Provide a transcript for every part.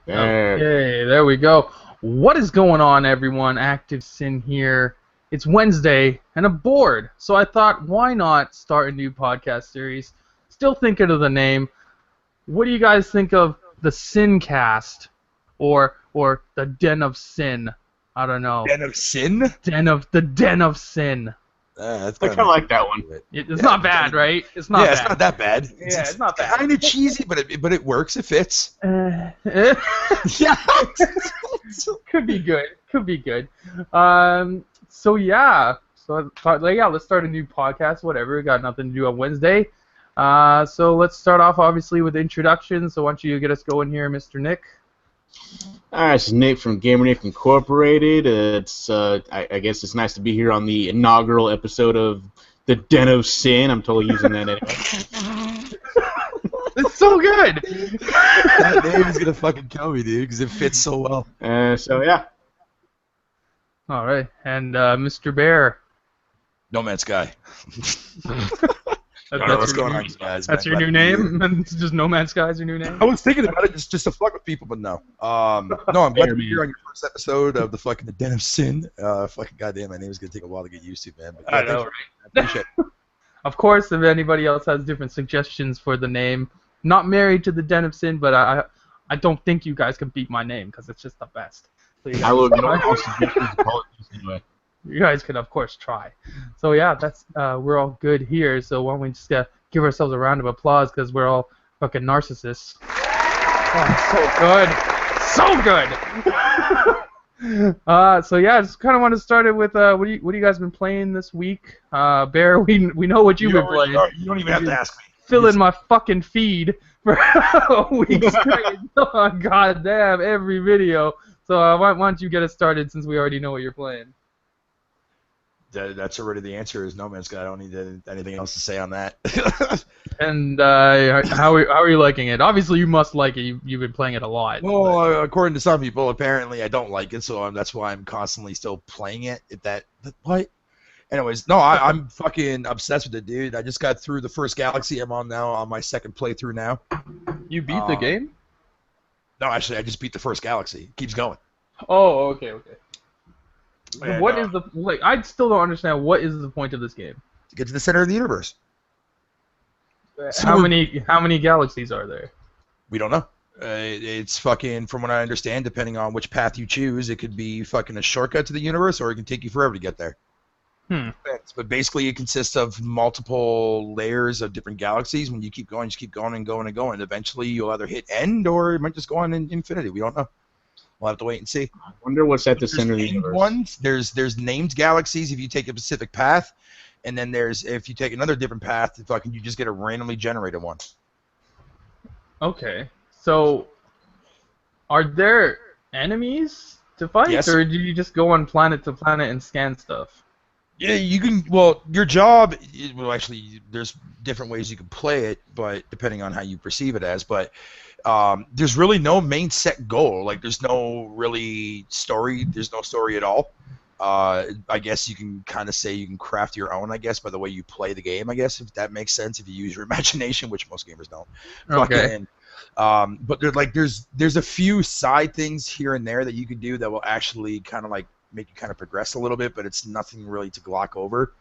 There. Okay, there we go. What is going on, everyone? ActivesiN here. It's Wednesday, and I'm bored, so I thought, why not start a new podcast series? Still thinking of the name. What do you guys think of the Sincast, or the Den of Sin? I don't know. Den of Sin? The Den of Sin. I kind of like that one. It's not bad, right? It's not. It's not that bad. It's not bad. Kind of cheesy, but it works. It fits. Yeah. Could be good. So yeah. So I thought, let's start a new podcast. Whatever. We got nothing to do on Wednesday. So let's start off obviously with introductions. So why don't you get us going here, Mr. Nick? Alright, this is Nick from GamerNick Incorporated. I guess it's nice to be here on the inaugural episode of the Den of Sin. I'm totally using that anyway. It's so good. That name is gonna fucking kill me, dude, because it fits so well. So yeah. All right, and Mr. Bear. No Man's Sky. What's going on, guys? That's your new name? It's just No Man's Sky is your new name? I was thinking about it just to fuck with people, but no. I'm glad to be here on your first episode of the Den of Sin. Fucking goddamn, my name is gonna take a while to get used to, man. But, I know, right? I appreciate it. Of course, if anybody else has different suggestions for the name, not married to the Den of Sin, but I don't think you guys can beat my name because it's just the best. So I will ignore all suggestions and apologies anyway. You guys can, of course, try. So yeah, that's we're all good here. So why don't we just give ourselves a round of applause because we're all fucking narcissists. Oh, so good. So yeah, I just kind of want to start it with what do you guys been playing this week? Bear, we know what you've been playing. You don't even have to ask me. Filling my fucking feed for a week straight. Oh, goddamn, every video. So why don't you get us started since we already know what you're playing? That's already the answer. Is No Man's Sky. I don't need anything else to say on that. And how are you liking it? Obviously, you must like it. You've been playing it a lot. Well, according to some people, apparently I don't like it, so that's why I'm constantly still playing it. What? Anyways, no, I'm fucking obsessed with it, dude. I just got through the first galaxy. I'm on now on my second playthrough now. You beat the game? No, actually, I just beat the first galaxy. It keeps going. Oh, okay. And, what is the I still don't understand. What is the point of this game? To get to the center of the universe. How many galaxies are there? We don't know. It's fucking, from what I understand, depending on which path you choose, it could be fucking a shortcut to the universe, or it can take you forever to get there. But basically, it consists of multiple layers of different galaxies. When you keep going, just keep going and going and going. Eventually, you'll either hit end, or it might just go on in infinity. We don't know. We'll have to wait and see. I wonder what's at the center of the universe. There's named galaxies if you take a specific path, and then if you take another different path, you just get a randomly generated one. Okay. So, are there enemies to fight, yes, or do you just go on planet to planet and scan stuff? Yeah, you can. Well, your job. Well, actually, there's different ways you can play it, but depending on how you perceive it as, but. There's really no main set goal. Like, there's no really story. There's no story at all. I guess you can kind of say you can craft your own, I guess, by the way you play the game, I guess, if that makes sense, if you use your imagination, which most gamers don't. Okay. But there's a few side things here and there that you can do that will actually kind of like make you kind of progress a little bit, but it's nothing really to glock over.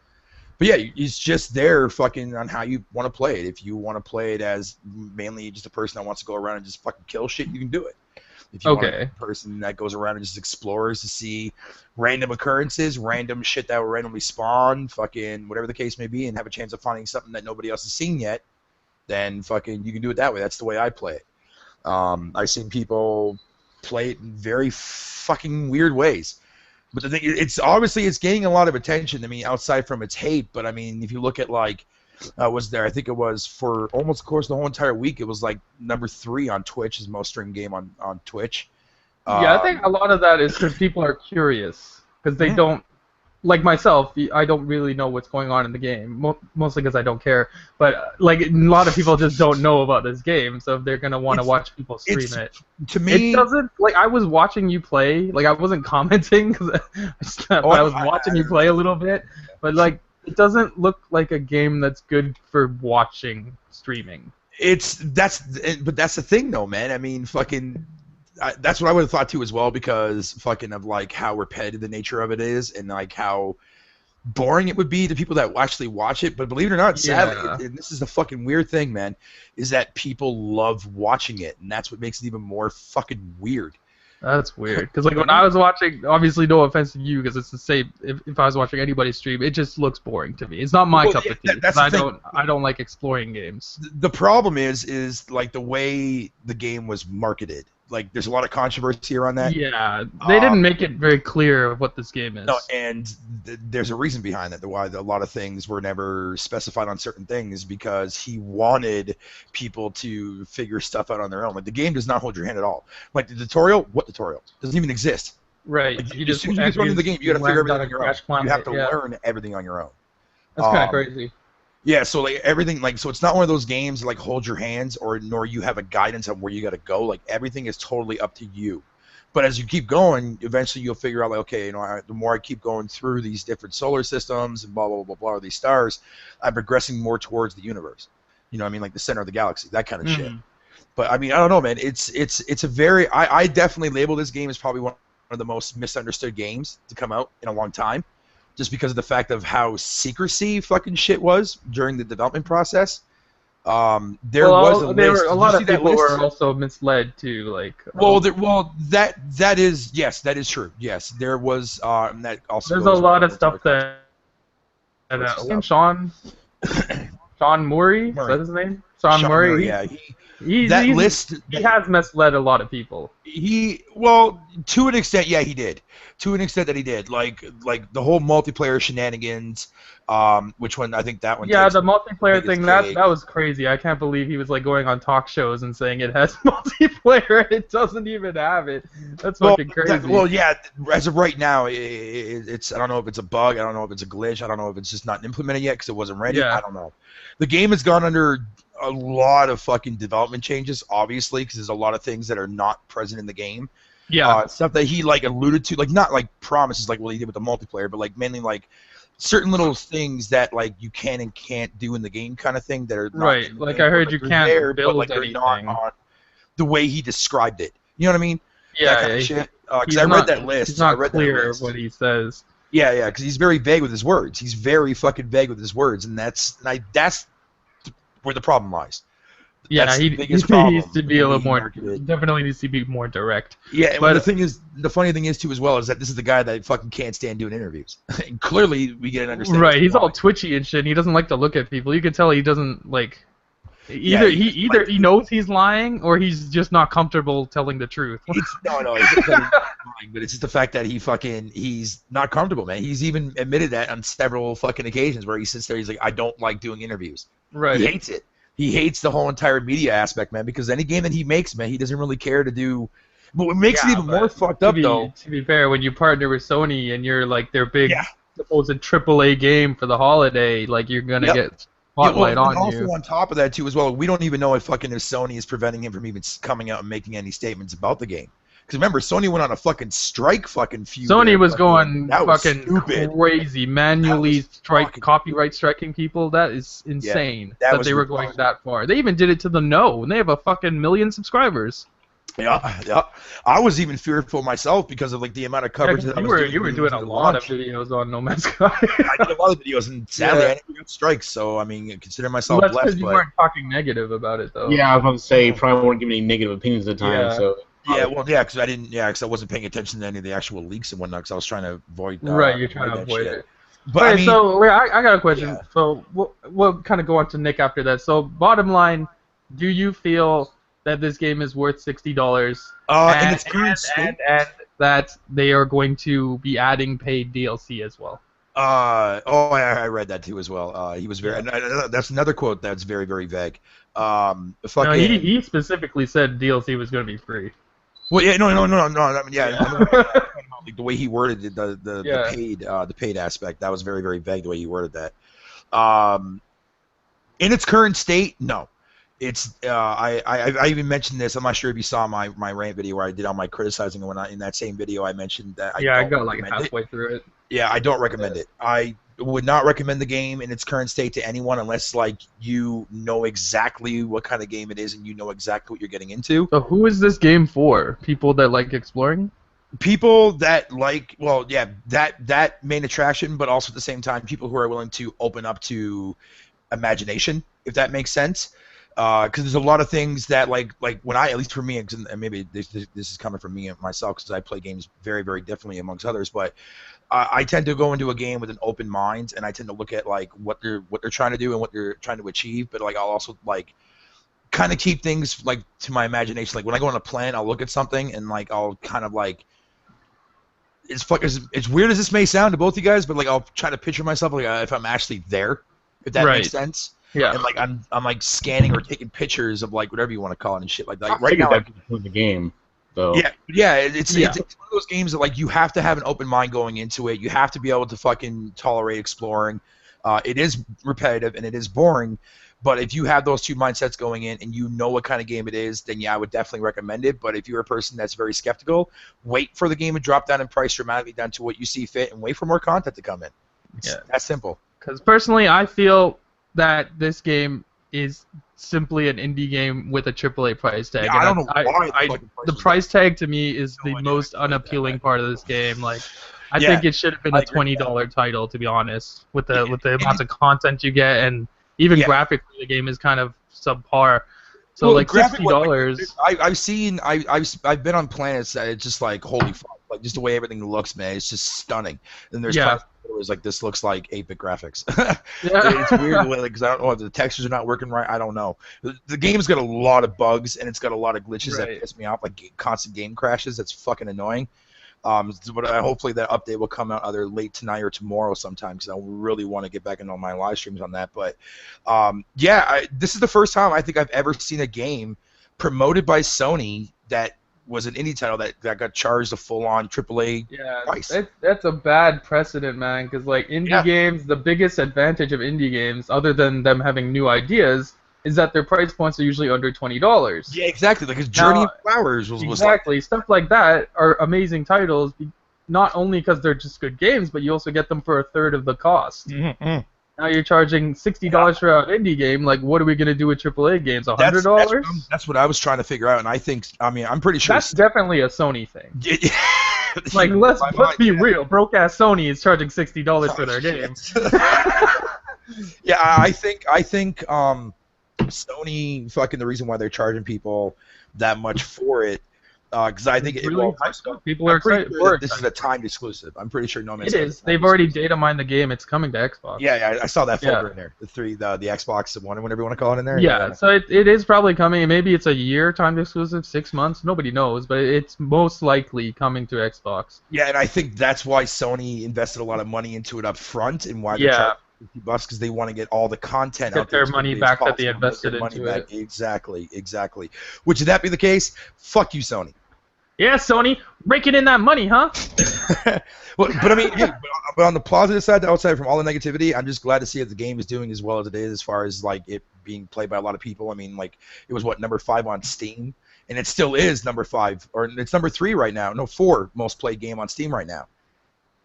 But yeah, it's just there fucking on how you want to play it. If you want to play it as mainly just a person that wants to go around and just fucking kill shit, you can do it. If you want to be a person that goes around and just explores to see random occurrences, random shit that will randomly spawn, fucking whatever the case may be, and have a chance of finding something that nobody else has seen yet, then fucking you can do it that way. That's the way I play it. I've seen people play it in very fucking weird ways. But the thing, it's gaining a lot of attention. I mean, outside from its hate, but I mean, if you look at I think it was for almost, of course, the whole entire week. It was like number 3 on Twitch, is most streamed game on Twitch. Yeah, I think a lot of that is because people are curious because they don't. Like myself, I don't really know what's going on in the game, mostly because I don't care. But like a lot of people just don't know about this game, so they're gonna want to watch people stream it. To me, it doesn't. Like I was watching you play, like I wasn't commenting because I was watching you play a little bit, but like it doesn't look like a game that's good for watching streaming. But that's the thing though, man. I mean, fucking. that's what I would have thought too as well, because fucking of like how repetitive the nature of it is, and like how boring it would be to people that actually watch it. But believe it or not, sadly, Yeah. and this is the fucking weird thing, man, is that people love watching it, and that's what makes it even more fucking weird. That's weird. Because like when I was watching, obviously no offense to you, because it's the same. If I was watching anybody's stream, it just looks boring to me. It's not my cup of tea. That's the thing. I don't like exploring games. The problem is like the way the game was marketed. Like there's a lot of controversy around that. Yeah, they didn't make it very clear what this game is. No, and there's a reason behind that. Why a lot of things were never specified on certain things, because he wanted people to figure stuff out on their own. Like the game does not hold your hand at all. Like the tutorial, what tutorial? Doesn't even exist. Right. Like, as soon as you get thrown into the game, you got to figure everything on your own. You have to learn everything on your own. That's kind of crazy. Yeah, so like everything, like, so it's not one of those games that, like, hold your hands, or nor you have a guidance on where you got to go. Like everything is totally up to you. But as you keep going, eventually you'll figure out, like, okay, you know, the more I keep going through these different solar systems and blah blah blah blah, or these stars, I'm progressing more towards the universe. You know what I mean? Like the center of the galaxy, that kind of shit. But I mean, I don't know, man. It's a very, I definitely label this game as probably one of the most misunderstood games to come out in a long time, just because of the fact of how secrecy fucking shit was during the development process. There was a list. A lot of people were also misled too. Like, that is true. Yes, there was that also. There's a lot of stuff that Sean Murray, is that his name? Sean Murray. Yeah, he has misled a lot of people. Well, to an extent, yeah, he did. To an extent that he did, like the whole multiplayer shenanigans, which one I think that one. Yeah, the multiplayer thing, that was crazy. I can't believe he was like going on talk shows and saying it has multiplayer and it doesn't even have it. That's fucking crazy. Yeah, as of right now, it's I don't know if it's a bug, I don't know if it's a glitch, I don't know if it's just not implemented yet because it wasn't ready. Yeah. I don't know. The game has gone under a lot of fucking development changes, obviously, because there's a lot of things that are not present in the game. Yeah. Stuff that he like alluded to, like not like promises like what he did with the multiplayer, but like mainly like certain little things that like you can and can't do in the game, kind of thing that are not right. Like I heard you can't build like anything. Not on the way he described it. You know what I mean? Yeah. That kind of shit. Because I read that list. It's not clear what he says. Yeah, because he's very vague with his words. He's very fucking vague with his words, and that's where the problem lies. Yeah, he needs to be a little more. Definitely needs to be more direct. Yeah, but the funny thing is too as well is that this is the guy that fucking can't stand doing interviews. And clearly, we get an understanding. Right, he's all twitchy and shit. And he doesn't like to look at people. You can tell he doesn't like. Either he knows he's lying or he's just not comfortable telling the truth. No, it's lying, but it's just the fact that he's not comfortable, man. He's even admitted that on several fucking occasions where he sits there. He's like, I don't like doing interviews. Right. He hates it. He hates the whole entire media aspect, man, because any game that he makes, man, he doesn't really care to do. But what makes it even more fucked up, though. To be fair, when you partner with Sony and you're like their big supposed AAA game for the holiday, like you're gonna get spotlight on you. Also on top of that too, as well, we don't even know if Sony is preventing him from even coming out and making any statements about the game. Because remember, Sony went on a fucking strike fucking feud. Sony was going fucking crazy, manually copyright striking people. That is insane that they were going that far. They even did it to the No, and they have a fucking million subscribers. Yeah. I was even fearful myself because of like the amount of coverage that I was doing. You were doing a lot of videos on No Man's Sky. I did a lot of videos, and sadly, I never got strikes. So I mean, consider myself blessed. That's because you weren't talking negative about it, though. Yeah, I was about to say you probably weren't giving any negative opinions at the time. Yeah. So. Because I wasn't paying attention to any of the actual leaks and whatnot, because I was trying to avoid. You're trying to avoid it. But I mean, so I got a question. Yeah. So we'll kind of go on to Nick after that. So bottom line, do you feel that this game is worth $60? In its current state, and that they are going to be adding paid DLC as well. I read that too as well. He was very. That's another quote that's very, very vague. He specifically said DLC was going to be free. Well, yeah, no. I mean, like the way he worded it, the paid aspect, that was very, very vague. The way he worded that. In its current state, no. It's I even mentioned this. I'm not sure if you saw my rant video where I did all my criticizing and whatnot. In that same video, I mentioned that. I got like halfway through it. Yeah, I don't recommend it. I would not recommend the game in its current state to anyone unless like you know exactly what kind of game it is and you know exactly what you're getting into. So who is this game for? People that like exploring? People that like, well, yeah, that main attraction, but also at the same time, people who are willing to open up to imagination, if that makes sense. Because there's a lot of things that like when I, at least for me, and maybe this is coming from me and myself, because I play games very, very differently amongst others, but I tend to go into a game with an open mind, and I tend to look at like what they're trying to do and what they're trying to achieve. But like I'll also like kind of keep things like to my imagination. Like when I go on a plan, I'll look at something and like I'll kind of like it's weird as this may sound to both you guys, but like I'll try to picture myself like if I'm actually there, if that makes sense. Yeah. And like I'm like scanning or taking pictures of like whatever you want to call it and shit like that. Like, right now, like the game. So. Yeah, it's one of those games that like you have to have an open mind going into it. You have to be able to fucking tolerate exploring. It is repetitive and it is boring, but if you have those two mindsets going in and you know what kind of game it is, then yeah, I would definitely recommend it. But if you're a person that's very skeptical, wait for the game to drop down in price dramatically down to what you see fit and wait for more content to come in. It's that simple. Because personally, I feel that this game is simply an indie game with a AAA price tag. Yeah, I don't know why the price tag to me is the most unappealing part of this game. Like, I think it should have been a $20 title, to be honest, with the amounts of content you get, and even graphically the game is kind of subpar. So like $60. I've been on planets that it's just like holy fuck, like just the way everything looks, man, it's just stunning. And there's planets where it's like this looks like 8-bit graphics. It's weird because I don't know if the textures are not working right. I don't know. The game's got a lot of bugs and it's got a lot of glitches that piss me off, like constant game crashes. That's fucking annoying. But hopefully that update will come out either late tonight or tomorrow sometime because I really want to get back into my live streams on that. But this is the first time I think I've ever seen a game promoted by Sony that was an indie title that got charged a full-on AAA price. That's a bad precedent, man, because like indie games, the biggest advantage of indie games, other than them having new ideas, is that their price points are usually under $20. Yeah, exactly. Like Journey of Flowers was exactly like stuff like that are amazing titles, not only because they're just good games, but you also get them for a third of the cost. Mm-hmm. Now you're charging $60 for an indie game. Like, what are we gonna do with AAA games? $100? That's what I was trying to figure out, and I'm pretty sure that's definitely a Sony thing. Like, let's be real. Broke ass Sony is charging $60 for their games. Yeah, I think Sony, fucking the reason why they're charging people that much for it, because I think people are excited for it. This is a timed exclusive. I'm pretty sure No Man's Sky. It is. They've already data mined the game. It's coming to Xbox. Yeah, I saw that folder in there. The Xbox One, whatever you want to call it in there. Yeah, so it is probably coming. Maybe it's a year timed exclusive, 6 months. Nobody knows, but it's most likely coming to Xbox. Yeah, and I think that's why Sony invested a lot of money into it up front, and why they're charging $50 because they want to get all the content out there. Get their money back that they invested into it. Exactly. Which, if that be the case, fuck you, Sony. Yeah, Sony, raking in that money, huh? but I mean, but on the positive side, the outside from all the negativity, I'm just glad to see that the game is doing as well as it is, as far as like it being played by a lot of people. I mean, like it was number 5 on Steam, and it still is number 5, or it's number 3 right now. No, 4 most played game on Steam right now.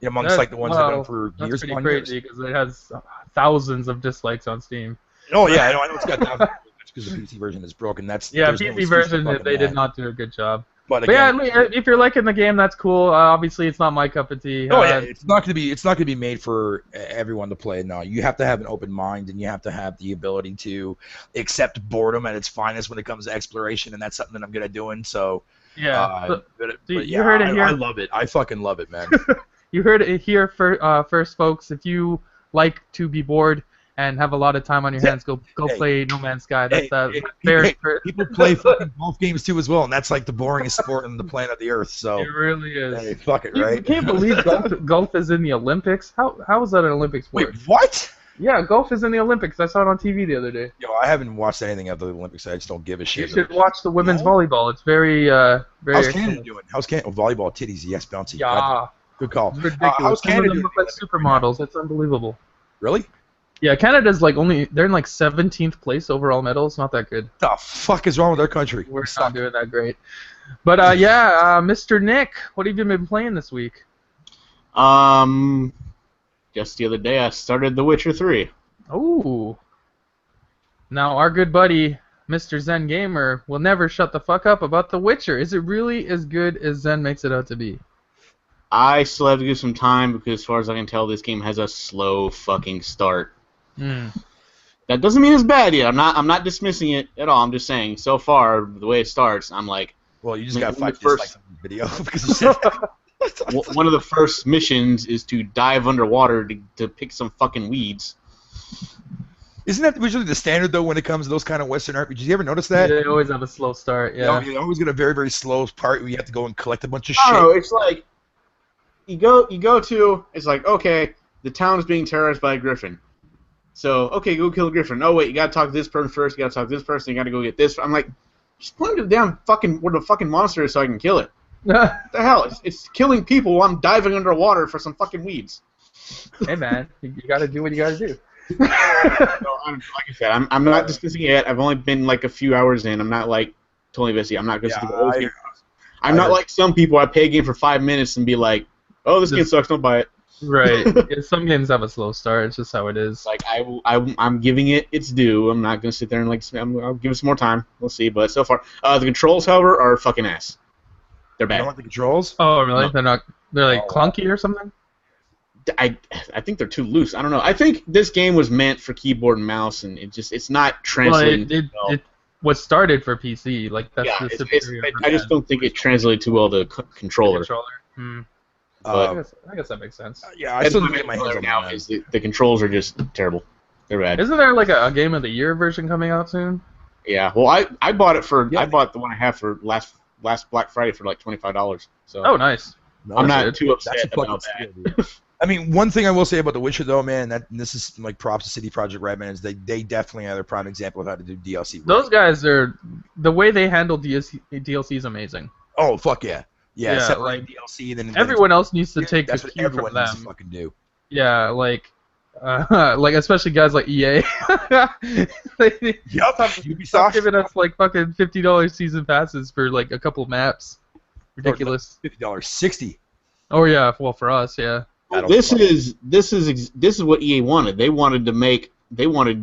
Amongst like the ones that have been for years. That's pretty crazy because it has thousands of dislikes on Steam. Oh yeah, I know it's got thousands because the PC version is broken. PC version they did not do a good job. But again, if you're liking the game, that's cool. Obviously, it's not my cup of tea. It's not going to be made for everyone to play. No, you have to have an open mind, and you have to have the ability to accept boredom at its finest when it comes to exploration, and that's something that I'm good at doing. So you heard it here. I love it. I fucking love it, man. You heard it here first, folks. If you like to be bored and have a lot of time on your hands, go play No Man's Sky. That's people play fucking golf games too as well, and that's like the boringest sport on the planet of the earth. So it really is. Hey, fuck it, right? You can't believe golf is in the Olympics. How is that an Olympic sport? Wait, what? Yeah, golf is in the Olympics. I saw it on TV the other day. Yo, I haven't watched anything of the Olympics. I just don't give a shit. You should watch the women's volleyball. It's very. How's Canada doing? How's Canada? Volleyball titties, yes, bouncy. Yeah. Good call. It's ridiculous. How's Canada doing? Look like supermodels. That's unbelievable. Really? Yeah, Canada's they're in like 17th place overall medals. Not that good. The fuck is wrong with our country? We're not doing that great. But Mr. Nick, what have you been playing this week? just the other day I started The Witcher 3. Ooh. Now, our good buddy, Mr. Zen Gamer, will never shut the fuck up about The Witcher. Is it really as good as Zen makes it out to be? I still have to give some time because, as far as I can tell, this game has a slow fucking start. That doesn't mean it's bad yet. I'm not dismissing it at all. I'm just saying, so far, the way it starts, I'm like... Well, you just got 5 dislikes on the video because you said that. One of the first missions is to dive underwater to pick some fucking weeds. Isn't that usually the standard, though, when it comes to those kind of Western RPGs? You ever notice that? Yeah, they always have a slow start, yeah. You always get a very, very slow part where you have to go and collect a bunch of shit. Oh, it's like... You go to... It's like, okay, the town is being terrorized by a griffin. So, okay, go kill a griffin. Oh, wait, you gotta talk to this person first, you gotta talk to this person, you gotta go get this. I'm like, just point to the damn fucking... where the fucking monster is so I can kill it. What the hell? It's killing people while I'm diving underwater for some fucking weeds. Hey, man, you gotta do what you gotta do. No, like I said, I'm not dismissing it yet. I've only been like a few hours in. I'm not like totally invested. I'm not going to sit there. I'm not like some people. I play a game for 5 minutes and be like, "Oh, this game sucks. Don't buy it." Right. Yeah, some games have a slow start. It's just how it is. Like I'm giving it its due. I'm not going to sit there and like I'll give it some more time. We'll see. But so far, the controls, however, are fucking ass. They're bad. You don't like the controls? Oh, really? No. They're not. They're like clunky or something. I think they're too loose. I don't know. I think this game was meant for keyboard and mouse, and it's not translated. Well, it was started for PC. Like that's the superior. I just don't think it translated too well to controller. I guess that makes sense. Yeah, I still get my hands on now. that. The controls are just terrible. They're bad. Isn't there like a Game of the Year version coming out soon? Yeah. Well, I bought it for I bought the one I have for last Black Friday for like $25. So. Oh, nice. I'm not too upset about that. I mean, one thing I will say about The Witcher, though, man, and this is like props to CD Projekt Red, man, is they definitely are their prime example of how to do DLC. Right. Those guys are the way they handle DLC is amazing. Oh fuck yeah, yeah, like DLC. Then everyone else needs to take that's the what cue everyone from them. needs to fucking do. Yeah, like especially guys like EA. Ubisoft giving us like fucking $50 season passes for like a couple maps. Ridiculous. $50, $60. Oh yeah, well for us, yeah. This is what EA wanted. They wanted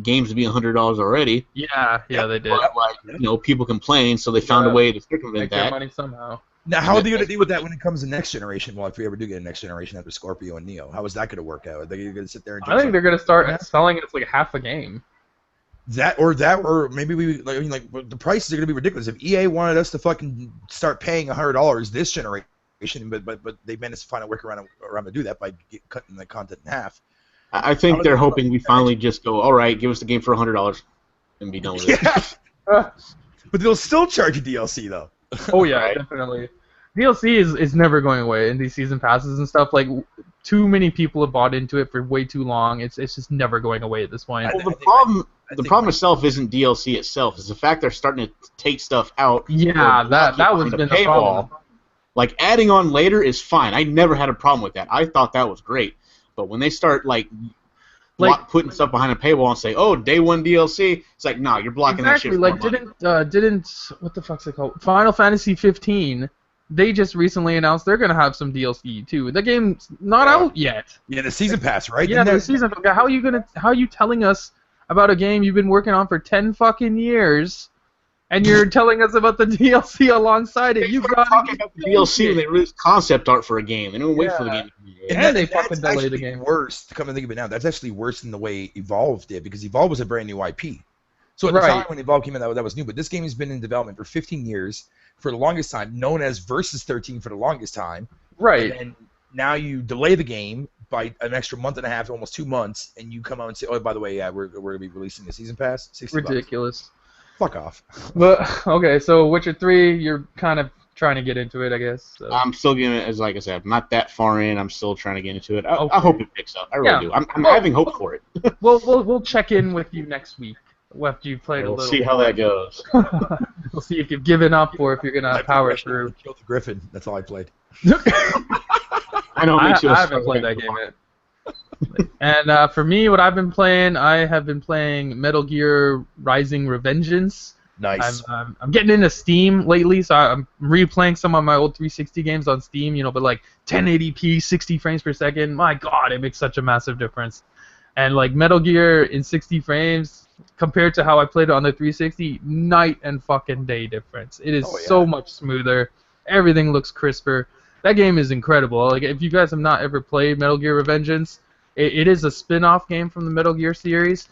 games to be $100 already. Yeah, they did. But, like, people complain, so they found a way to circumvent that. Make money somehow. Now, how are they going to deal with that when it comes to next generation? Well, if we ever do get a next generation after Scorpio and Neo, how is that going to work out? Are they going to sit there and? I think they're going to start selling it as like half a game. Or maybe the prices are going to be ridiculous. If EA wanted us to fucking start paying $100 this generation. But they managed to find a workaround to do that by cutting the content in half. I think they're hoping we finally just go, all right, give us the game for $100 and be done with it. But they'll still charge you DLC though. Oh yeah, right? Definitely. DLC is never going away, and these season passes and stuff. Like too many people have bought into it for way too long. It's just never going away at this point. Well, the problem itself isn't DLC itself. It's the fact they're starting to take stuff out. Yeah, that was been the problem. Like, adding on later is fine. I never had a problem with that. I thought that was great. But when they start, putting stuff behind a paywall and say, oh, day one DLC, it's like, no, you're blocking that shit. Like, didn't what the fuck's it called? Final Fantasy 15, they just recently announced they're going to have some DLC, too. The game's not out yet. Yeah, the season pass, right? Yeah, the season pass. How are you telling us about a game you've been working on for 10 fucking years... And you're telling us about the DLC alongside it. You got talking about the DLC when they released concept art for a game. They don't wait for the game. And they fucking delayed the game. Worse. Come and think of it now, that's actually worse than the way Evolve did, because Evolve was a brand new IP. So at the time when Evolve came in, that was new. But this game has been in development for 15 years, for the longest time, known as Versus 13 for the longest time. Right. And now you delay the game by an extra month and a half, almost 2 months, and you come out and say, oh, by the way, yeah, we're going to be releasing the season pass. $60. Ridiculous. Fuck off. But okay, so Witcher 3, you're kind of trying to get into it, I guess. So. I'm still getting it, as like I said, I'm not that far in. I'm still trying to get into it. I hope it picks up. I really do. I'm having hope for it. We'll check in with you next week after you've played a little. We'll see how that goes. We'll see if you've given up or if you're gonna power through. Killed the Griffin. That's all I played. I know. I haven't played that game yet. And for me, what I've been playing, I have been playing Metal Gear Rising: Revengeance. Nice. I'm getting into Steam lately, so I'm replaying some of my old 360 games on Steam. But like 1080p, 60 frames per second. My God, it makes such a massive difference. And like Metal Gear in 60 frames compared to how I played it on the 360, night and fucking day difference. It is so much smoother. Everything looks crisper. That game is incredible. Like if you guys have not ever played Metal Gear Revengeance, it is a spin-off game from the Metal Gear series,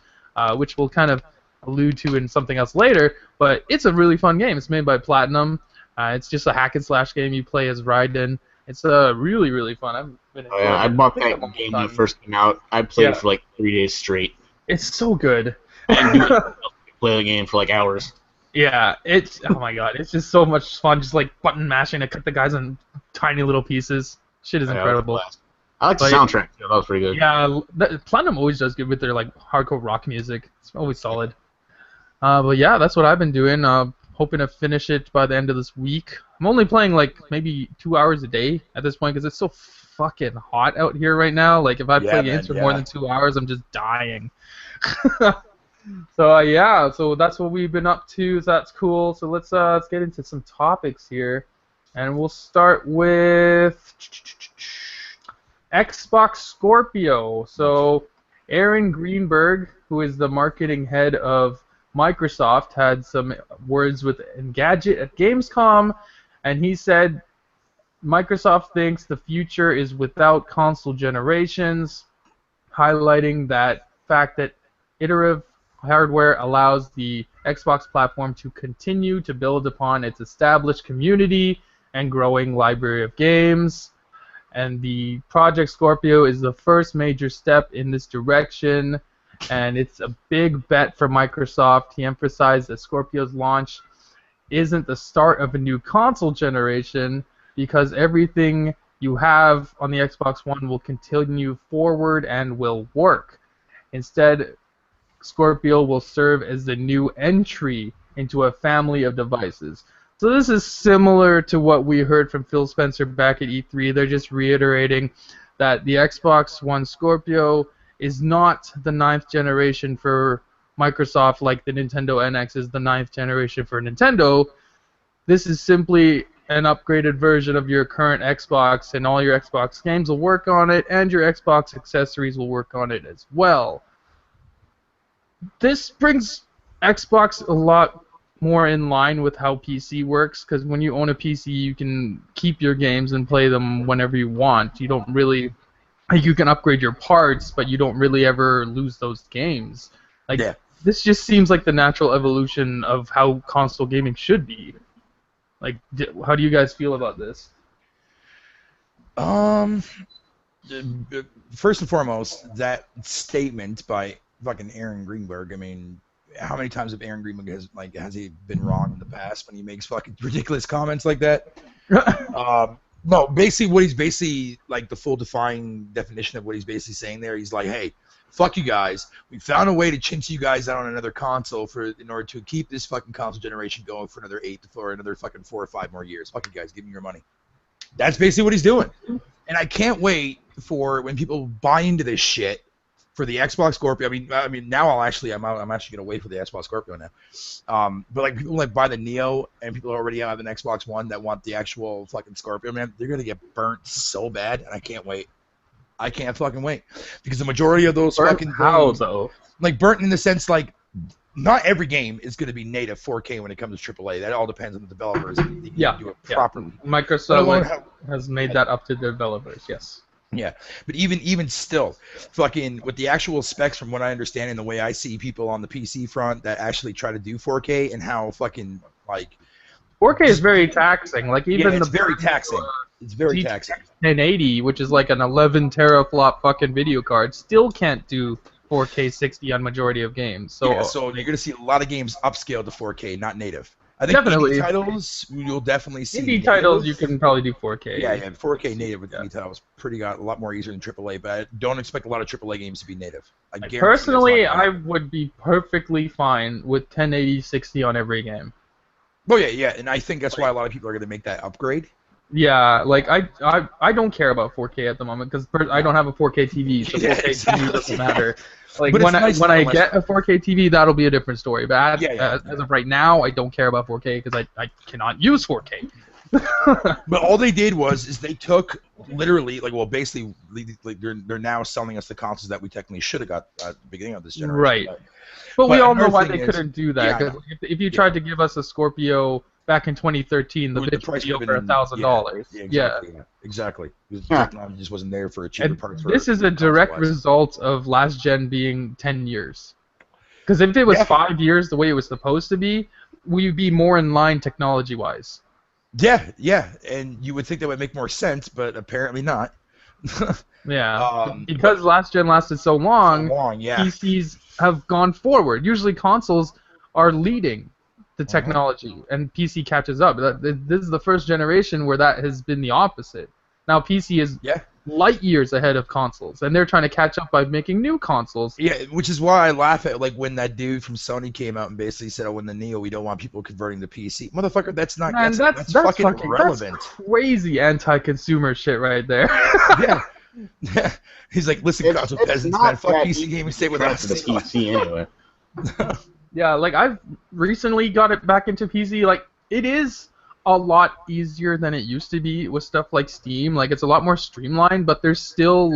which we'll kind of allude to in something else later. But it's a really fun game. It's made by Platinum. It's just a hack and slash game. You play as Raiden. It's really, really fun. I've been enjoying I it. bought that game when it first came out. I played it for like 3 days straight. It's so good. Play the game for like hours. Yeah, oh my God, it's just so much fun. Just like button mashing to cut the guys in tiny little pieces. Shit is incredible. I like the soundtrack too. That was pretty good. Yeah, Platinum always does good with their like hardcore rock music. It's always solid. But yeah, that's what I've been doing. Hoping to finish it by the end of this week. I'm only playing like maybe 2 hours a day at this point because it's so fucking hot out here right now. Like if I play games for more than 2 hours, I'm just dying. So yeah, so that's what we've been up to. So that's cool. So let's get into some topics here, and we'll start with Xbox Scorpio. So Aaron Greenberg, who is the marketing head of Microsoft, had some words with Engadget at Gamescom, and he said Microsoft thinks the future is without console generations, highlighting that fact that iterative hardware allows the Xbox platform to continue to build upon its established community and growing library of games. And the Project Scorpio is the first major step in this direction, and it's a big bet for Microsoft. He emphasized that Scorpio's launch isn't the start of a new console generation because everything you have on the Xbox One will continue forward and will work. Instead, Scorpio will serve as the new entry into a family of devices. So this is similar to what we heard from Phil Spencer back at E3. They're just reiterating that the Xbox One Scorpio is not the 9th generation for Microsoft like the Nintendo NX is the 9th generation for Nintendo. This is simply an upgraded version of your current Xbox, and all your Xbox games will work on it, and your Xbox accessories will work on it as well. This brings Xbox a lot more in line with how PC works, because when you own a PC, you can keep your games and play them whenever you want. You don't really... You can upgrade your parts, but you don't really ever lose those games. This just seems like the natural evolution of how console gaming should be. Like, how do you guys feel about this? First and foremost, that statement by fucking Aaron Greenberg. I mean, how many times have Aaron Greenberg has he been wrong in the past when he makes fucking ridiculous comments like that? No, basically what he's like the full defined definition of what he's basically saying there. He's like, hey, fuck you guys. We found a way to chintz you guys out on another console in order to keep this fucking console generation going for another fucking 4 or 5 more years. Fuck you guys, give me your money. That's basically what he's doing. And I can't wait for when people buy into this shit for the Xbox Scorpio. I mean, now I'm actually gonna wait for the Xbox Scorpio now. But like people like buy the Neo and people already have an Xbox One that want the actual fucking Scorpio, man, they're gonna get burnt so bad, and I can't wait. I can't fucking wait because the majority of those fucking games, though? Like burnt in the sense like not every game is going to be native 4K when it comes to AAA. That all depends on the developers. Do it properly. Microsoft has made that up to the developers. Yes. Yeah, but even still, fucking with the actual specs, from what I understand and the way I see people on the PC front that actually try to do 4K and how fucking like 4K is very taxing. Like even it's very taxing. It's very taxing. 1080, which is like an 11 teraflop fucking video card, still can't do 4K 60 on majority of games. So you're gonna see a lot of games upscaled to 4K, not native. I think definitely. indie titles you'll definitely see. Indie titles you can probably do 4K. Yeah, 4K native with indie titles got a lot more easier than AAA, but I don't expect a lot of AAA games to be native. Personally, I would be perfectly fine with 1080 60 on every game. Oh yeah, and I think that's why a lot of people are going to make that upgrade. Yeah, like I don't care about 4K at the moment because I don't have a 4K TV, so 4K Yeah, to me exactly. doesn't matter. Like But it's nice when I nonetheless. get a 4K TV, that'll be a different story. But Yeah. as of right now, I don't care about 4K because I cannot use 4K. But all they did is they took literally basically like they're now selling us the consoles that we technically should have got at the beginning of this generation. Right. But we all know another why thing they is- couldn't do that. Yeah, I Because know. if you tried to give us a Scorpio back in 2013, the The bitch would price be would over have been $1,000. Yeah, exactly. Because the Yeah. technology just wasn't there for cheaper And parts. this is a direct console-wise. result of last gen being 10 years. Because if it was Yeah. 5 years the way it was supposed to be, we'd be more in line technology-wise. Yeah, and you would think that would make more sense, but apparently not. Yeah. Because last gen lasted so long, yeah. PCs have gone forward. Usually consoles are leading the technology, and PC catches up. This is the first generation where that has been the opposite. Now PC is light years ahead of consoles, and they're trying to catch up by making new consoles. Yeah, which is why I laugh at when that dude from Sony came out and basically said, "Oh, in the Neo, we don't want people converting to PC." Motherfucker, that's not. Man, that's fucking irrelevant. That's crazy anti-consumer shit right there. Yeah. He's like, "Listen, console peasants, man, fuck PC gaming, stay with us." The PC anyway. Yeah, like I've recently got it back into PC. Like it is a lot easier than it used to be with stuff like Steam. Like it's a lot more streamlined, but there's still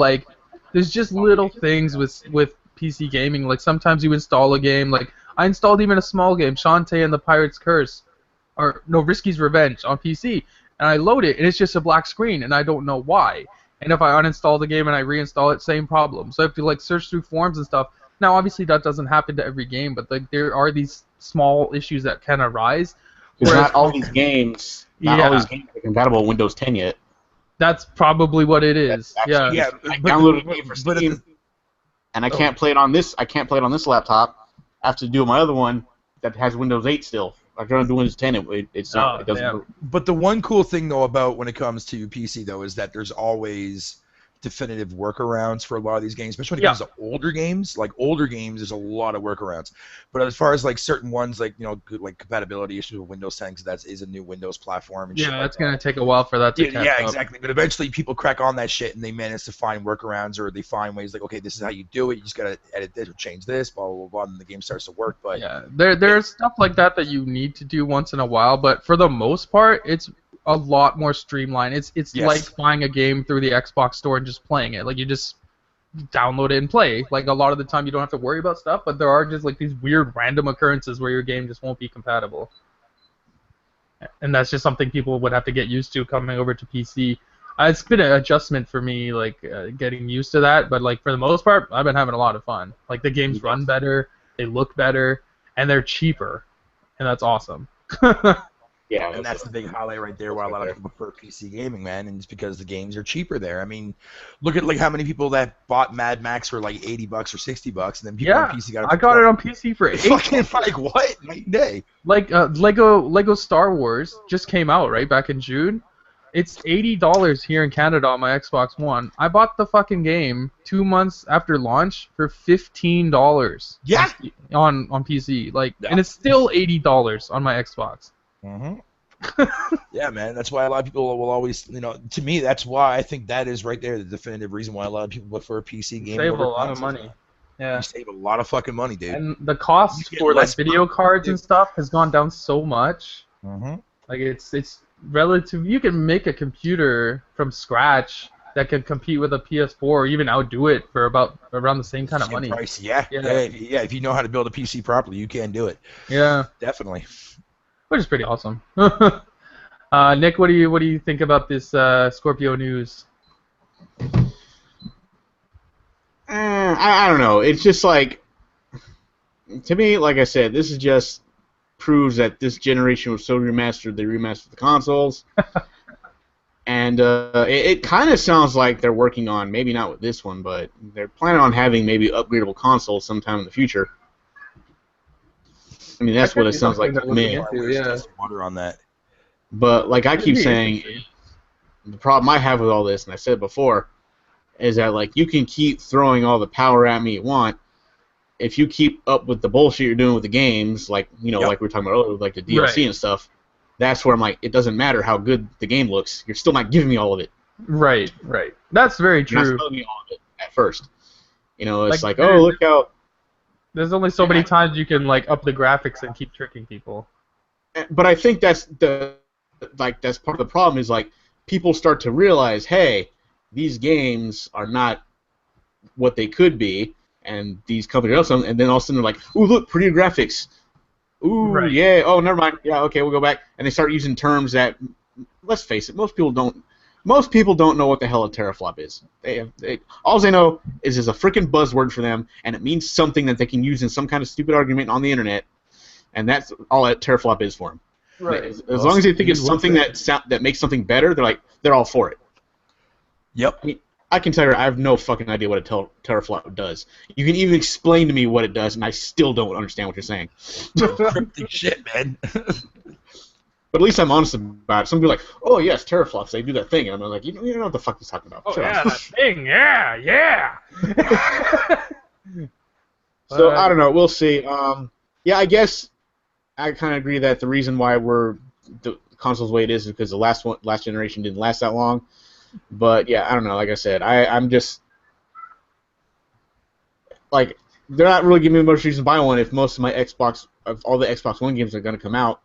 there's just little things with PC gaming. Like sometimes you install a game. Like I installed even a small game, Shantae and the Pirate's Curse, or no, Risky's Revenge on PC, and I load it and it's just a black screen and I don't know why. And if I uninstall the game and I reinstall it, same problem. So I have to search through forums and stuff. Now obviously that doesn't happen to every game, but there are these small issues that can arise. Because not all these games are compatible with Windows 10 yet. That's probably what it is. I downloaded a game for Steam, and I can't play it on this. I can't play it on this laptop. I have to do it on my other one that has Windows 8 still. I try to do Windows 10. It doesn't work. But the one cool thing though about when it comes to PC though is that there's always definitive workarounds for a lot of these games, especially when it comes to older games. Like older games, there's a lot of workarounds. But as far as certain ones, good, compatibility issues with Windows 10, because that is a new Windows platform. And that's gonna take a while for that to catch up. Exactly. But eventually, people crack on that shit and they manage to find workarounds, or they find ways okay, this is how you do it. You just gotta edit this or change this, blah blah blah, and the game starts to work. But there's stuff like that you need to do once in a while. But for the most part, it's a lot more streamlined. It's like buying a game through the Xbox store and just playing it. Like you just download it and play. Like a lot of the time you don't have to worry about stuff, but there are just these weird random occurrences where your game just won't be compatible. And that's just something people would have to get used to coming over to PC. It's been an adjustment for me, getting used to that. But for the most part, I've been having a lot of fun. The games run better, they look better, and they're cheaper, and that's awesome. Yeah, and that's the big highlight right there why a lot of people prefer PC gaming, man, and it's because the games are cheaper there. I mean, look at how many people that bought Mad Max for $80 or $60, and then people on PC got it. I got it on PC for $8. Fucking what? Night and day. Lego Star Wars just came out back in June. It's $80 here in Canada on my Xbox One. I bought the fucking game 2 months after launch for $15. Yeah. On PC, and it's still $80 on my Xbox. Yeah, man. That's why a lot of people will always, to me, that's why I think that is right there the definitive reason why a lot of people prefer PC gaming. Save a lot of money. Yeah. You save a lot of fucking money, dude. And the cost for video cards and stuff has gone down so much. It's relative. You can make a computer from scratch that can compete with a PS4 or even outdo it for around the same kind of money. Price. Yeah. If you know how to build a PC properly, you can do it. Yeah. Definitely. Which is pretty awesome. Nick, what do you think about this Scorpio news? I don't know. It's just to me, like I said, this is just proves that this generation was so remastered, they remastered the consoles. And it kind of sounds like they're working on, maybe not with this one, but they're planning on having maybe upgradable consoles sometime in the future. I mean, that's what it sounds like to me. Water on that. But I keep saying, the problem I have with all this, and I said it before, is that you can keep throwing all the power at me you want. If you keep up with the bullshit you're doing with the games, like we were talking about earlier, the DLC and stuff, that's where I'm like, it doesn't matter how good the game looks. You're still not giving me all of it. Right. That's very You're not true. telling me all of it at first. You know, it's like there- oh, look how. There's only so many times you can like up the graphics and keep tricking people. But I think that's that's part of the problem is like people start to realize, hey, these games are not what they could be, and these companies are awesome, and then all of a sudden they're like, ooh, look, prettier graphics. Ooh, Right. yeah. Oh, never mind. Yeah, okay, we'll go back, and they start using terms that, let's face it, most people don't know what the hell a teraflop is. All they know is it's a freaking buzzword for them, and it means something that they can use in some kind of stupid argument on the internet, and that's all that teraflop is for them. Right. As long as they think it's something that makes something better, they're all for it. Yep. I mean, I can tell you, I have no fucking idea what a teraflop does. You can even explain to me what it does, and I still don't understand what you're saying. Cryptic shit, man. But at least I'm honest about it. Some people are like, oh yes, teraflops, they do that thing, and I'm like, you don't know what the fuck he's talking about. Oh Shut yeah, up. that thing. Yeah. So I don't know. We'll see. Yeah, I guess I kind of agree that the reason why the console's the way it is because the last generation didn't last that long. But yeah, I don't know. Like I said, I'm just like they're not really giving me much reason to buy one if most of all the Xbox One games that are going to come out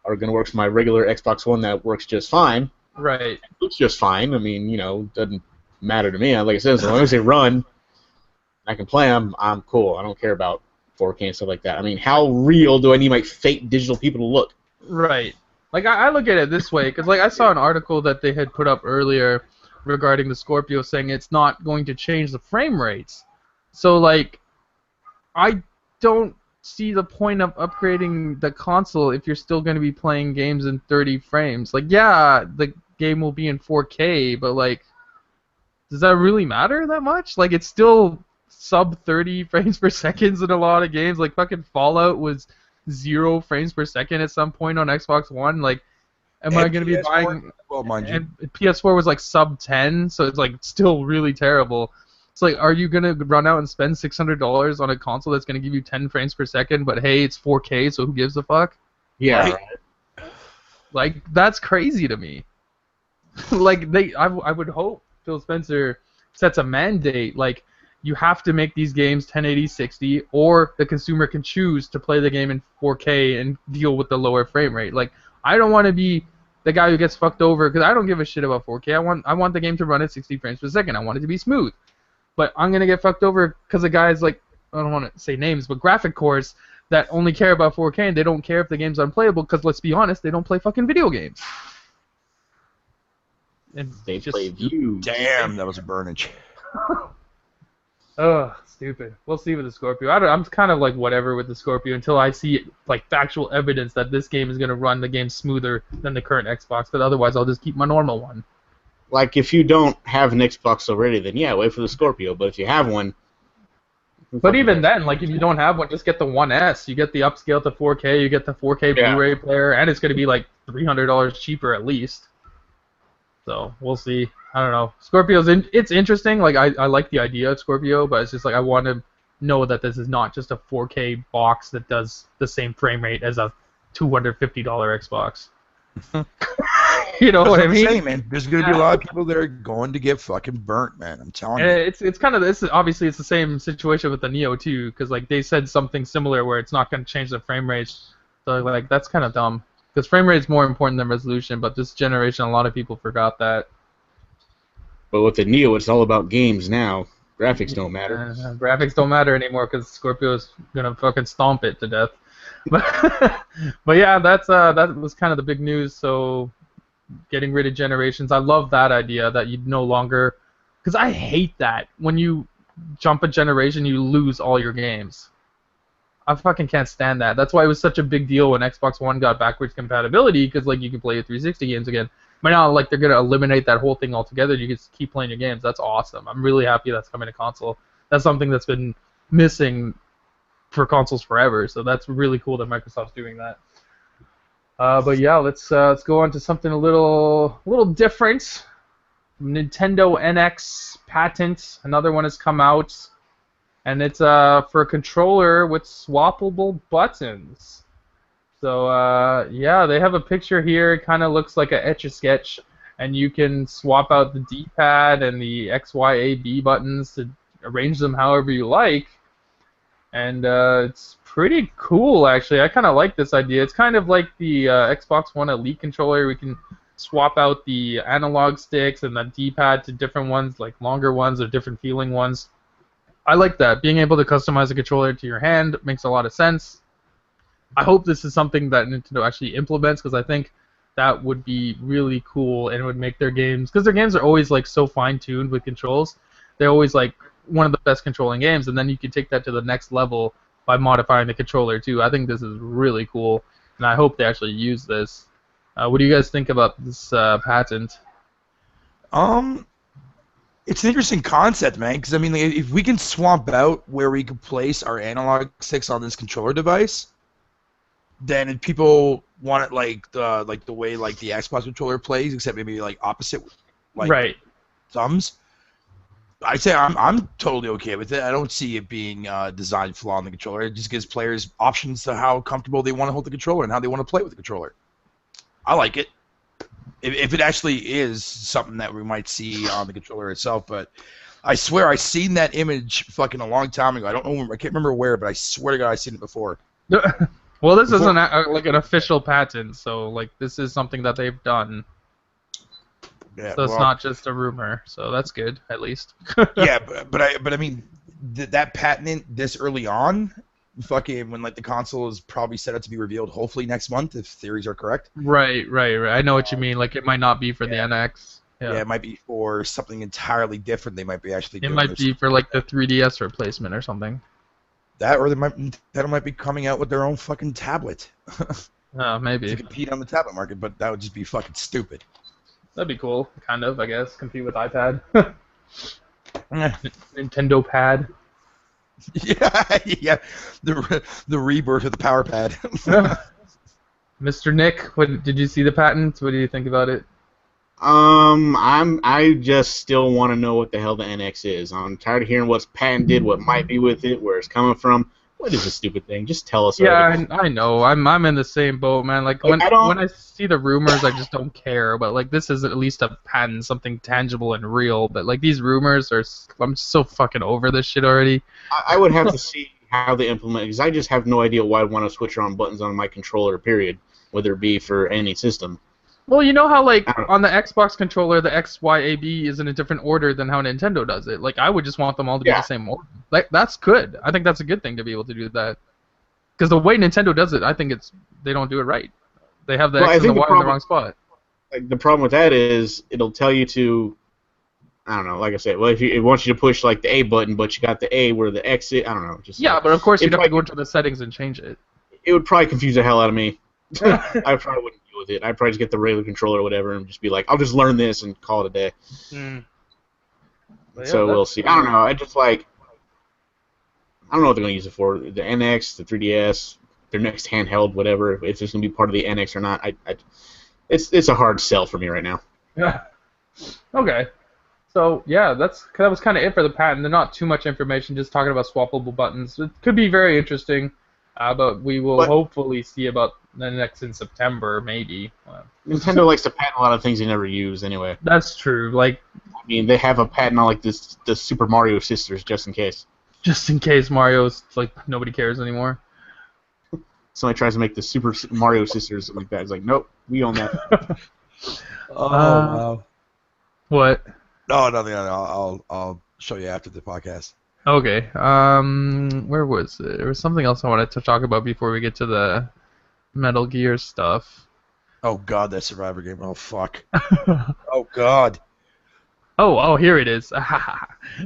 are going to work for my regular Xbox One that works just fine. Right. It looks just fine. I mean, doesn't matter to me. Like I said, as long as they run, I can play them. I'm cool. I don't care about 4K and stuff like that. I mean, how real do I need my fake digital people to look? Right. Like I look at it this way because like I saw an article that they had put up earlier regarding the Scorpio saying it's not going to change the frame rates. So like I don't see the point of upgrading the console if you're still going to be playing games in 30 frames. Like yeah, the game will be in 4K, but like does that really matter that much? Like it's still sub 30 frames per second in a lot of games. Like fucking Fallout was 0 frames per second at some point on Xbox One. Like, am I going to be buying? Well, mind you. And PS4 was like sub 10, so it's like still really terrible. It's like, are you going to run out and spend $600 on a console that's going to give you 10 frames per second, but hey, it's 4K, so who gives a fuck? Yeah. Right? Like, that's crazy to me. Like, I would hope Phil Spencer sets a mandate, like, you have to make these games 1080 60, or the consumer can choose to play the game in 4K and deal with the lower frame rate. Like, I don't want to be the guy who gets fucked over because I don't give a shit about 4K. I want the game to run at 60 frames per second. I want it to be smooth. But I'm gonna get fucked over because the guys like I don't want to say names, but graphic cores that only care about 4K and they don't care if the game's unplayable because let's be honest, they don't play fucking video games. And They play views. Damn, that was a burnage. Ugh, stupid. We'll see with the Scorpio. I'm kind of like whatever with the Scorpio until I see like factual evidence that this game is gonna run the game smoother than the current Xbox. But otherwise, I'll just keep my normal one. Like if you don't have an Xbox already, then yeah, wait for the Scorpio. But if you have one, but even then, like if you don't have one, just get the 1S. You get the upscale to 4K. You get the 4K Blu-ray player, and it's gonna be like $300 cheaper at least. So we'll see. I don't know. It's interesting. Like I like the idea of Scorpio, but it's just like I want to know that this is not just a 4K box that does the same frame rate as a $250 Xbox. You know what I mean? Saying, man, there's going to be a lot of people that are going to get fucking burnt, man. I'm telling you. It's kind of this. Obviously, it's the same situation with the Neo too, because like they said something similar where it's not going to change the frame rate. So like that's kind of dumb because frame rate is more important than resolution. But this generation, a lot of people forgot that. But with the Neo, it's all about games now. Graphics don't matter. Graphics don't matter anymore because Scorpio's gonna fucking stomp it to death. But yeah, that was kind of the big news. So getting rid of generations, I love that idea that you no longer, because I hate that when you jump a generation you lose all your games. I fucking can't stand that. That's why it was such a big deal when Xbox One got backwards compatibility because like you can play your 360 games again. But now, like, they're going to eliminate that whole thing altogether. You can just keep playing your games. That's awesome. I'm really happy that's coming to console. That's something that's been missing for consoles forever. So that's really cool that Microsoft's doing that. But yeah, let's go on to something a little different. Nintendo NX patent. Another one has come out, and it's for a controller with swappable buttons. So yeah, they have a picture here. It kind of looks like a Etch-a-Sketch, and you can swap out the D-pad and the X, Y, A, B buttons to arrange them however you like. And it's pretty cool, actually. I kind of like this idea. It's kind of like the Xbox One Elite controller. We can swap out the analog sticks and the D-pad to different ones, like longer ones or different feeling ones. I like that. Being able to customize a controller to your hand makes a lot of sense. I hope this is something that Nintendo actually implements, because I think that would be really cool and it would make their games, because their games are always like so fine-tuned with controls. They're always like one of the best controlling games, and then you can take that to the next level by modifying the controller too. I think this is really cool, and I hope they actually use this. What do you guys think about this patent? It's an interesting concept, man. Because I mean, like, if we can swap out where we can place our analog sticks on this controller device, then if people want it like the way like the Xbox controller plays, except maybe like opposite, like Right. thumbs. I'd say I'm totally okay with it. I don't see it being a design flaw in the controller. It just gives players options to how comfortable they want to hold the controller and how they want to play with the controller. I like it. If it actually is something that we might see on the controller itself, but I swear I seen that image fucking a long time ago. I can't remember where, but I swear to God I seen it before. Well, this isn't like an official patent, so like this is something that they've done. Yeah, So it's not just a rumor, so that's good, at least. Yeah, but I mean, that patent this early on, fucking when like the console is probably set up to be revealed, hopefully next month if theories are correct. Right. I know what you mean. Like it might not be for the NX. Yeah, it might be for something entirely different. They might be actually. It might be for like the 3DS replacement or something. That, or Nintendo might be coming out with their own fucking tablet. Maybe. To compete on the tablet market, but that would just be fucking stupid. That'd be cool, kind of, I guess. Compete with iPad. Nintendo Pad. Yeah. The rebirth of the Power Pad. Mr. Nick, did you see the patent? What do you think about it? I just still want to know what the hell the NX is. I'm tired of hearing what's patented, what might be with it, where it's coming from. What is this stupid thing? Just tell us. Yeah, I know. I'm in the same boat, man. Like when I see the rumors, I just don't care. But like this is at least a patent, something tangible and real. But like these rumors I'm so fucking over this shit already. I would have to see how they implement it, because I just have no idea why I'd want to switch on buttons on my controller. Period, whether it be for any system. Well, you know how like on the Xbox controller, the X, Y, A, B is in a different order than how Nintendo does it. Like I would just want them all to be the same order. Like that's good. I think that's a good thing to be able to do that. Because the way Nintendo does it, I think they don't do it right. They have the X and the Y in the wrong spot. Like the problem with that is it'll tell you to, I don't know. Like I said, well, it wants you to push like the A button, but you got the A where the X is. I don't know. Just but of course you'd have to go into the settings and change it. It would probably confuse the hell out of me. I probably wouldn't deal with it. I'd probably just get the regular controller or whatever and just be like, I'll just learn this and call it a day. So we'll see. I don't know. I don't know what they're going to use it for. The NX, the 3DS, their next handheld, whatever. If it's going to be part of the NX or not, it's a hard sell for me right now. Yeah. Okay. So yeah, that was kind of it for the patent. There's not too much information, just talking about swappable buttons. It could be very interesting. But we will hopefully see about the next in September, maybe. Nintendo likes to patent a lot of things they never use, anyway. That's true. Like, I mean, they have a patent on like the Super Mario Sisters, just in case. Just in case Mario's like nobody cares anymore. Somebody tries to make the Super Mario Sisters like that. It's like, nope, we own that. Wow. What? No, nothing. I'll show you after the podcast. Okay. Where was it? There was something else I wanted to talk about before we get to the Metal Gear stuff. Oh God, that Survivor game. Oh fuck. Oh God. Oh, here it is.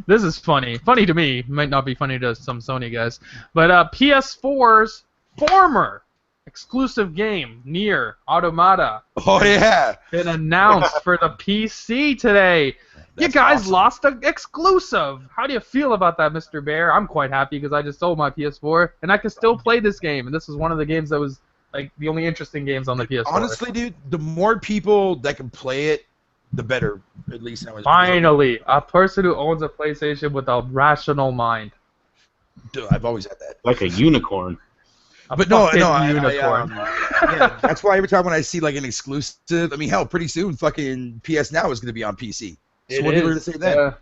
This is funny. Funny to me. Might not be funny to some Sony guys. But PS4's former exclusive game, Nier Automata. Oh yeah. Been announced for the PC today. You guys awesome. lost an exclusive. How do you feel about that, Mr. Bear? I'm quite happy because I just sold my PS4 and I can still play this game. And this was one of the games that was like the only interesting games on the PS4. Honestly, dude, the more people that can play it, the better. At least now. Finally, a person who owns a PlayStation with a rational mind. Dude, I've always had that. Like a unicorn. But no, fucking no, unicorn. yeah, that's why every time when I see like an exclusive, I mean, hell, pretty soon, fucking PS Now is going to be on PC. So It what are you going is. to say then?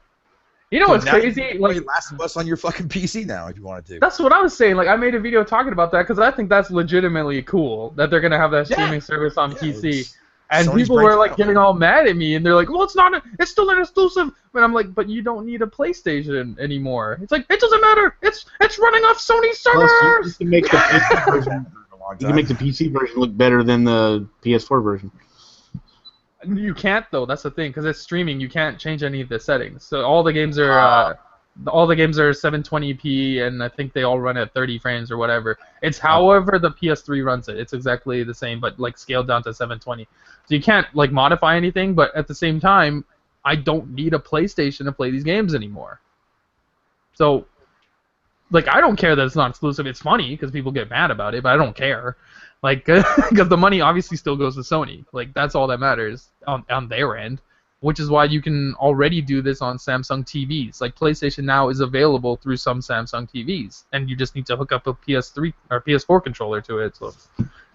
You know So what's now you crazy? can Like, play Last of Us on your fucking PC now if you wanted to. that's what I was saying. Like, I made a video talking about that because I think that's legitimately cool that they're gonna have that Yeah. streaming service on Yeah, PC. it's- And Sony's people were branching like out, getting man. all mad at me, and they're like, "Well, it's not. It's still an exclusive." But I'm like, "But you don't need a PlayStation anymore." It's like it doesn't matter. It's running off Sony Plus, you servers. can make the PC version. For a long You can make the time. PC version look better than the PS4 version. You can't though. That's the thing because it's streaming. You can't change any of the settings. So all the games are 720p, and I think they all run at 30 frames or whatever. It's however the PS3 runs it. It's exactly the same, but like scaled down to 720. So you can't like modify anything. But at the same time, I don't need a PlayStation to play these games anymore. So, like, I don't care that it's not exclusive. It's funny because people get mad about it, but I don't care. Like, because the money obviously still goes to Sony. Like, that's all that matters on their end. Which is why you can already do this on Samsung TVs. Like, PlayStation Now is available through some Samsung TVs, and you just need to hook up a PS3 or PS4 controller to it. So,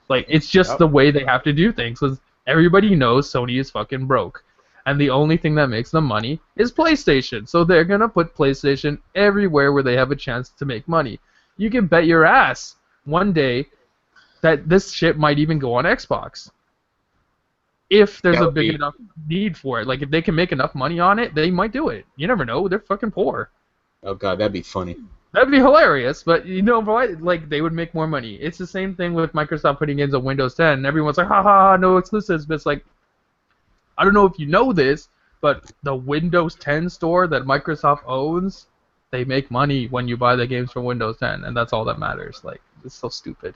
like, it's just the way they have to do things. Because everybody knows Sony is fucking broke. And the only thing that makes them money is PlayStation. So they're going to put PlayStation everywhere where they have a chance to make money. You can bet your ass one day that this shit might even go on Xbox. If there's a big enough need for it. Like, if they can make enough money on it, they might do it. You never know. They're fucking poor. Oh god, that'd be funny. That'd be hilarious, but you know what? Like, they would make more money. It's the same thing with Microsoft putting in a Windows 10. Everyone's like, ha ha ha, no exclusives. But it's like, I don't know if you know this, but the Windows 10 store that Microsoft owns, they make money when you buy the games from Windows 10, and that's all that matters. Like, it's so stupid.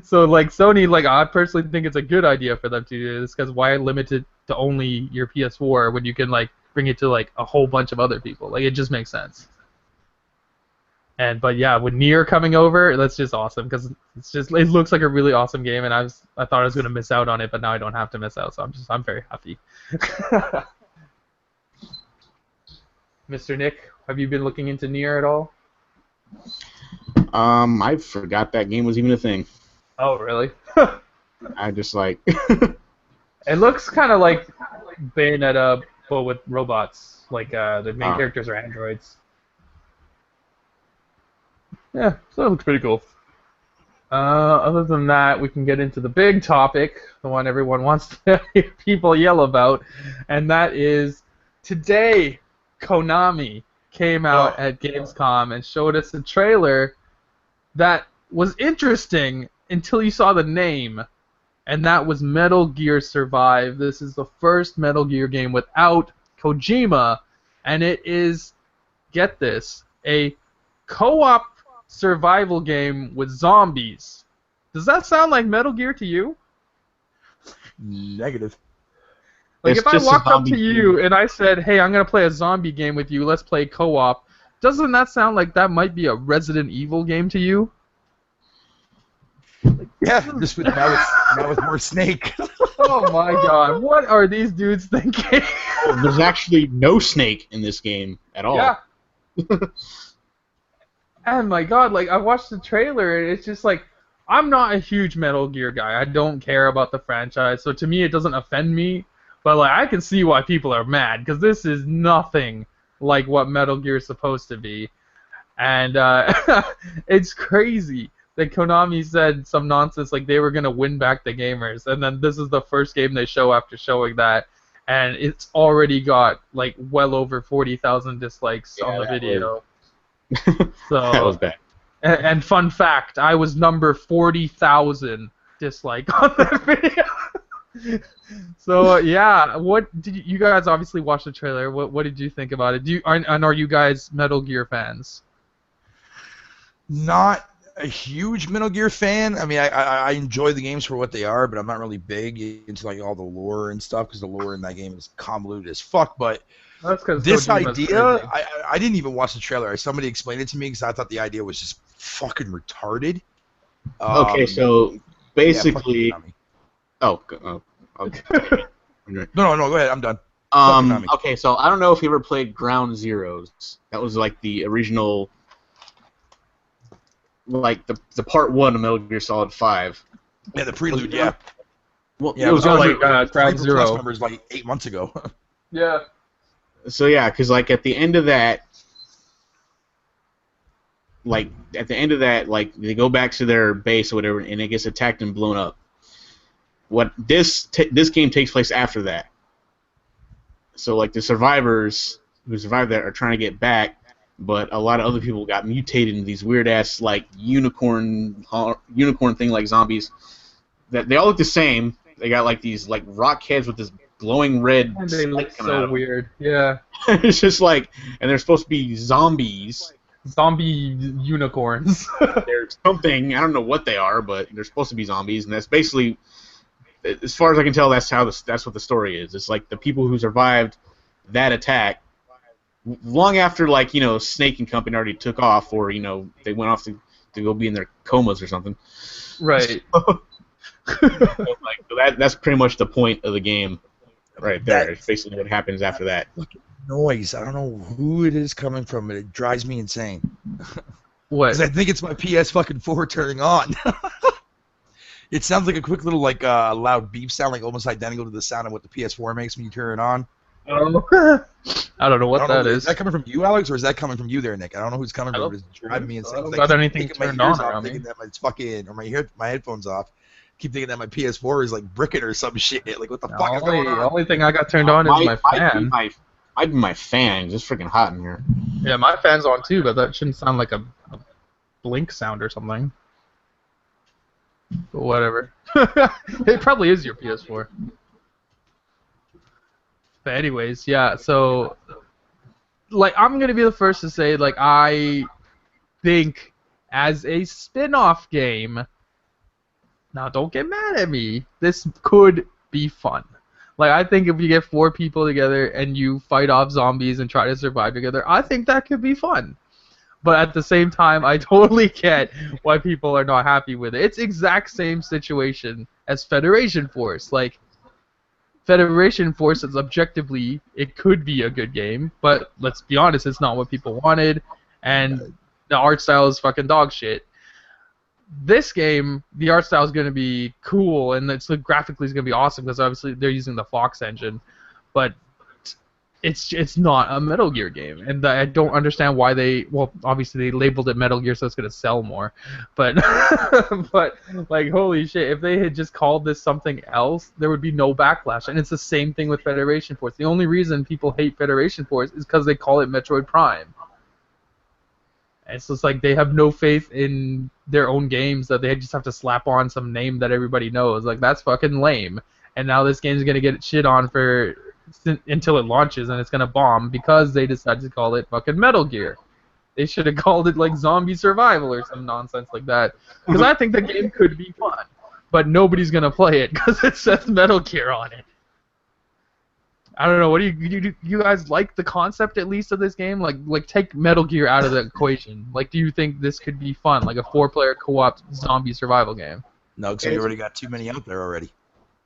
So, like, Sony, like, I personally think it's a good idea for them to do this, because why limit it to only your PS4 when you can, like, bring it to, like, a whole bunch of other people? Like, it just makes sense. But yeah, with Nier coming over, that's just awesome because it looks like a really awesome game, and I thought I was gonna miss out on it, but now I don't have to miss out, so I'm very happy. Mr. Nick, have you been looking into Nier at all? I forgot that game was even a thing. Oh, really? I just like. It looks kind of like Bayonetta, but with robots. Like the main characters are androids. Yeah, so it looks pretty cool. Other than that, we can get into the big topic, the one everyone wants to hear people yell about, and that is today, Konami came out at Gamescom and showed us a trailer that was interesting until you saw the name, and that was Metal Gear Survive. This is the first Metal Gear game without Kojima, and it is, get this, a co-op survival game with zombies. Does that sound like Metal Gear to you? Negative. Like, It's if I just a walked up zombie to you and I said, hey, I'm going to play a zombie game with you, let's play co-op, doesn't that sound like that might be a Resident Evil game to you? Yeah, just with now with more Snake. Oh my god, what are these dudes thinking? There's actually no Snake in this game at all. Yeah. And my god, like, I watched the trailer and it's just like, I'm not a huge Metal Gear guy. I don't care about the franchise, so to me it doesn't offend me. But like, I can see why people are mad because this is nothing like what Metal Gear is supposed to be, and it's crazy that Konami said some nonsense like they were gonna win back the gamers, and then this is the first game they show after showing that, and it's already got like well over 40,000 dislikes on the video. So That was bad. And fun fact, I was number 40,000 dislike on that video. So yeah, what did you guys obviously watched the trailer? What did you think about it? Are you guys Metal Gear fans? Not a huge Metal Gear fan. I mean, I enjoy the games for what they are, but I'm not really big into like all the lore and stuff because the lore in that game is convoluted as fuck. But That's this Kojima's idea, crazy. I didn't even watch the trailer. Somebody explained it to me because I thought the idea was just fucking retarded. Okay, so basically, yeah, okay. No, go ahead. I'm done. Okay, so I don't know if you ever played Ground Zeroes. That was like the original like the part 1 of Metal Gear Solid 5. Yeah, the prelude. Yeah. Well, Yeah, it was like Ground Ground Zero. Zero. Members like 8 months ago. Yeah. So yeah, because like at the end of that, like they go back to their base or whatever, and it gets attacked and blown up. What this game takes place after that. So like the survivors who survived that are trying to get back, but a lot of other people got mutated into these weird ass like unicorn thing like zombies. That they all look the same. They got like these like rock heads with this glowing red And they look spike coming out so of weird. Yeah. them. It's just like, and they're supposed to be zombies. Zombie unicorns. They're something, I don't know what they are, but they're supposed to be zombies, and that's basically, as far as I can tell, that's what the story is. It's like the people who survived that attack, long after like Snake and company already took off, or they went off to go be in their comas or something. Right. Like that's pretty much the point of the game, right there. It's basically what happens after that. Noise. I don't know who it is coming from, but it drives me insane. What? Because I think it's my PS4 turning on. It sounds like a quick little loud beep sound, like almost identical to the sound of what the PS4 makes when you turn it on. Oh. I don't know what that is. Is that coming from you, Alex, or is that coming from you there, Nick? I don't know who's coming from, but it's driving me insane. I don't got anything turned on around me. Thinking that it's fucking, or my headphones off. Keep thinking that my PS4 is like bricking or some shit. Like, what the fuck is going on? The only thing I got turned on is my fan. Might be my fan. It's freaking hot in here. Yeah, my fan's on too, but that shouldn't sound like a blink sound or something. But whatever. It probably is your PS4. But anyways, yeah, so like I'm gonna be the first to say, like, I think as a spin-off game, now don't get mad at me, this could be fun. Like, I think if you get 4 people together and you fight off zombies and try to survive together, I think that could be fun. But at the same time, I totally get why people are not happy with it. It's exact same situation as Federation Force. Like, Federation Force is objectively, it could be a good game, but let's be honest, it's not what people wanted, and the art style is fucking dog shit. This game, the art style is going to be cool, and graphically is going to be awesome, because obviously they're using the Fox engine, but it's not a Metal Gear game, and I don't understand why obviously they labeled it Metal Gear so it's going to sell more, but but like, holy shit, if they had just called this something else, there would be no backlash. And it's the same thing with Federation Force. The only reason people hate Federation Force is because they call it Metroid Prime. And it's just like they have no faith in their own games, that they just have to slap on some name that everybody knows. Like, that's fucking lame. And now this game's going to get shit on until it launches, and it's going to bomb because they decided to call it fucking Metal Gear. They should have called it like Zombie Survival or some nonsense like that. Because I think the game could be fun, but nobody's going to play it because it says Metal Gear on it. I don't know. What do you guys like the concept at least of this game? Like take Metal Gear out of the equation. Like, do you think this could be fun, like a 4-player co-op zombie survival game? No, because we already got too many out there already.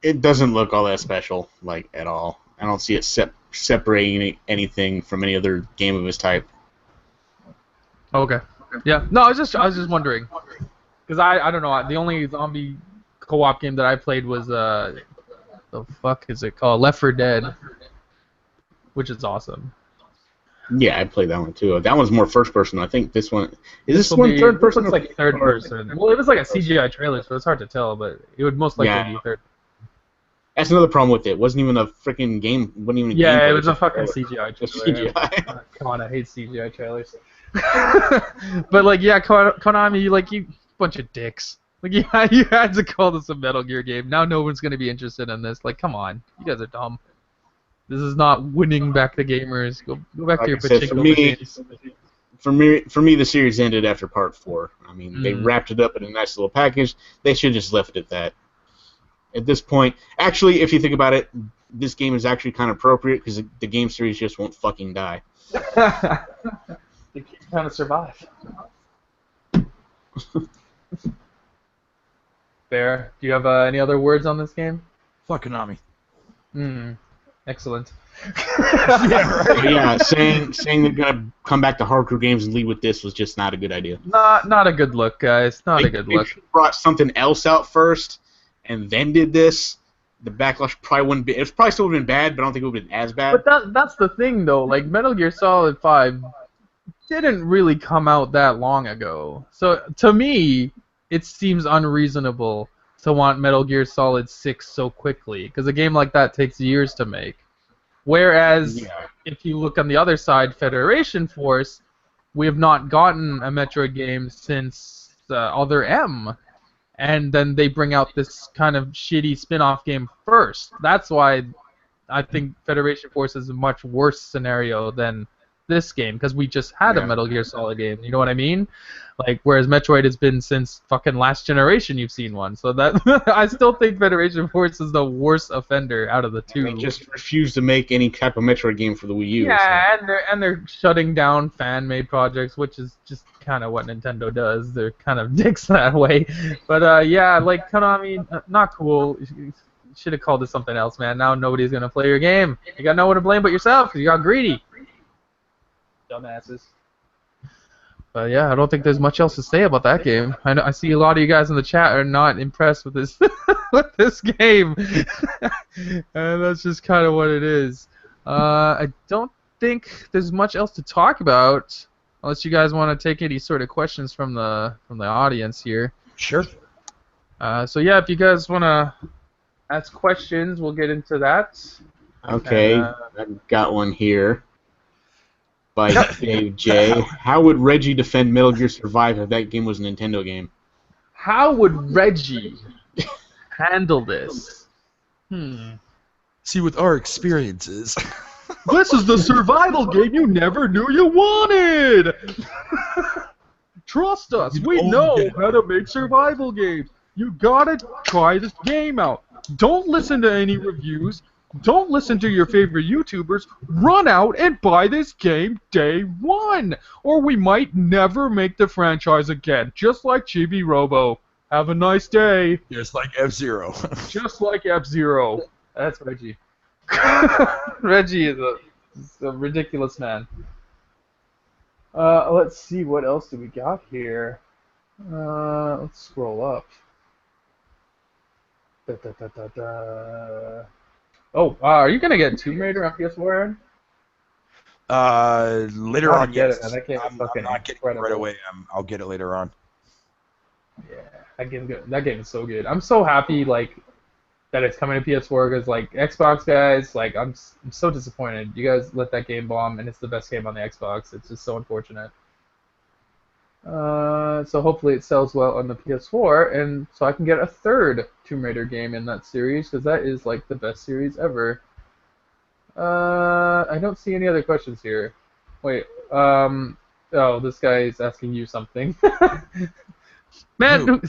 It doesn't look all that special, like, at all. I don't see it separating anything from any other game of its type. Okay. Yeah. No, I was just wondering, because I don't know. The only zombie co-op game that I played was the fuck is it called? Left 4 Dead, which is awesome. Yeah, I played that one too. That one's more first person. I think this one this one third person. It's like third person. Well, it was like a CGI trailer, so it's hard to tell, but it would most likely be third. That's another problem with it. It wasn't even a freaking game. Wasn't even a it was a fucking CGI trailer. CGI. Come on, I hate CGI trailers. But like, yeah, Konami, like, you bunch of dicks. Like, yeah, you had to call this a Metal Gear game. Now no one's gonna be interested in this. Like, come on, you guys are dumb. This is not winning back the gamers. Go back to your particular games. For me, the series ended after Part 4. I mean, they wrapped it up in a nice little package. They should have just left it at that. At this point, actually, if you think about it, this game is actually kind of appropriate because the game series just won't fucking die. They keep trying to survive. Bear, do you have any other words on this game? Fuck Konami. Excellent. Yeah, right. But yeah, saying they're gonna come back to hardcore games and lead with this was just not a good idea. Not a good look, guys. Not a good look. If you brought something else out first and then did this, the backlash probably wouldn't be. It probably still would have been bad, but I don't think it would have been as bad. But that's the thing, though. Like, Metal Gear Solid 5 didn't really come out that long ago. So, to me, it seems unreasonable to want Metal Gear Solid 6 so quickly, because a game like that takes years to make. Whereas, if you look on the other side, Federation Force, we have not gotten a Metroid game since Other M. And then they bring out this kind of shitty spin-off game first. That's why I think Federation Force is a much worse scenario than this game, because we just had a Metal Gear Solid game. You know what I mean? Like, whereas Metroid has been since fucking last generation you've seen one. So that I still think Federation Force is the worst offender out of the two. They just refuse to make any type of Metroid game for the Wii U. Yeah, so. and they're shutting down fan-made projects, which is just kind of what Nintendo does. They're kind of dicks that way. But yeah, like Konami, not cool. You should have called it something else, man. Now nobody's gonna play your game. You got no one to blame but yourself, because you got greedy. Dumbasses. But yeah, I don't think there's much else to say about that game. I see a lot of you guys in the chat are not impressed with this with this game, and that's just kind of what it is. I don't think there's much else to talk about, unless you guys want to take any sort of questions from the audience here. Sure. So yeah, if you guys want to ask questions, we'll get into that. Okay, I've got one here. By Dave J. How would Reggie defend Metal Gear Survive if that game was a Nintendo game? How would Reggie handle this? See, with our experiences. This is the survival game you never knew you wanted! Trust us, we know how to make survival games. You gotta try this game out. Don't listen to any reviews. Don't listen to your favorite YouTubers. Run out and buy this game day one, or we might never make the franchise again. Just like Chibi Robo. Have a nice day. Just like F-Zero. Just like F-Zero. That's Reggie. Reggie is a ridiculous man. Let's see, what else do we got here? Let's scroll up. Oh, are you gonna get Tomb Raider on PS4, Aaron? Later on, yes. I'm not getting it right away. I'll get it later on. Yeah, that game is so good. I'm so happy that it's coming to PS4, because Xbox guys, I'm so disappointed. You guys let that game bomb, and it's the best game on the Xbox. It's just so unfortunate. So hopefully it sells well on the PS4, and so I can get a third Tomb Raider game in that series, because that is the best series ever. I don't see any other questions here. Wait, oh, this guy is asking you something. Man, do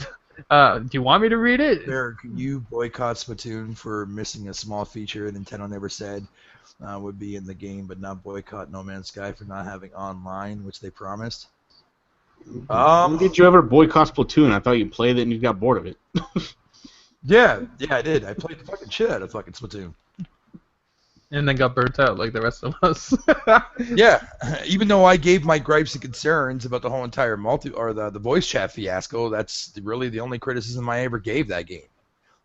you want me to read it? Can you boycott Splatoon for missing a small feature Nintendo never said would be in the game, but not boycott No Man's Sky for not having online, which they promised? Did you ever boycott Splatoon? I thought you played it and you got bored of it. Yeah, I did. I played the fucking shit out of fucking Splatoon. And then got burnt out like the rest of us. Yeah, even though I gave my gripes and concerns about the whole entire the voice chat fiasco, that's really the only criticism I ever gave that game.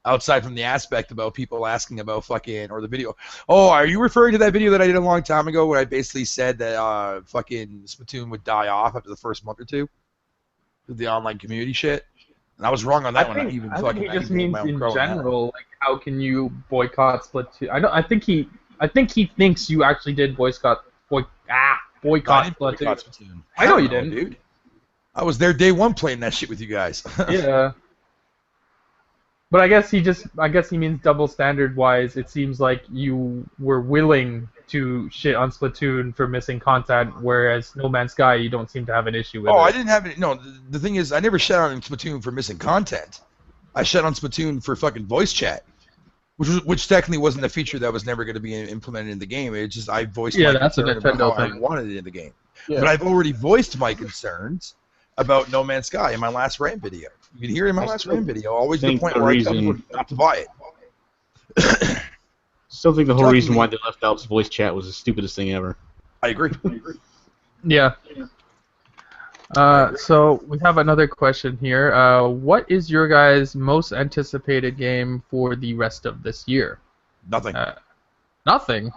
Outside from the aspect about people asking about or the video. Oh, are you referring to that video that I did a long time ago where I basically said that fucking Splatoon would die off after the first month or two? With the online community shit? And I was wrong on that one. I think he just means in general, how can you boycott Splatoon? I think he thinks you actually did boycott Splatoon. I know you didn't, dude. I was there day one playing that shit with you guys. Yeah. But I guess he means double standard wise. It seems like you were willing to shit on Splatoon for missing content, whereas No Man's Sky you don't seem to have an issue with. Oh, I didn't have it. No, the thing is, I never shit on Splatoon for missing content. I shit on Splatoon for fucking voice chat, which technically wasn't a feature that was never going to be implemented in the game. It's just I voiced my concern about how I wanted it in the game. Yeah. But I've already voiced my concerns about No Man's Sky in my last rant video. You can hear it in my last rant video. Always the point where I tell people not to buy it. Still think the whole reason why they left out voice chat was the stupidest thing ever. I agree. Yeah. So we have another question here. What is your guys' most anticipated game for the rest of this year? Nothing. Nothing.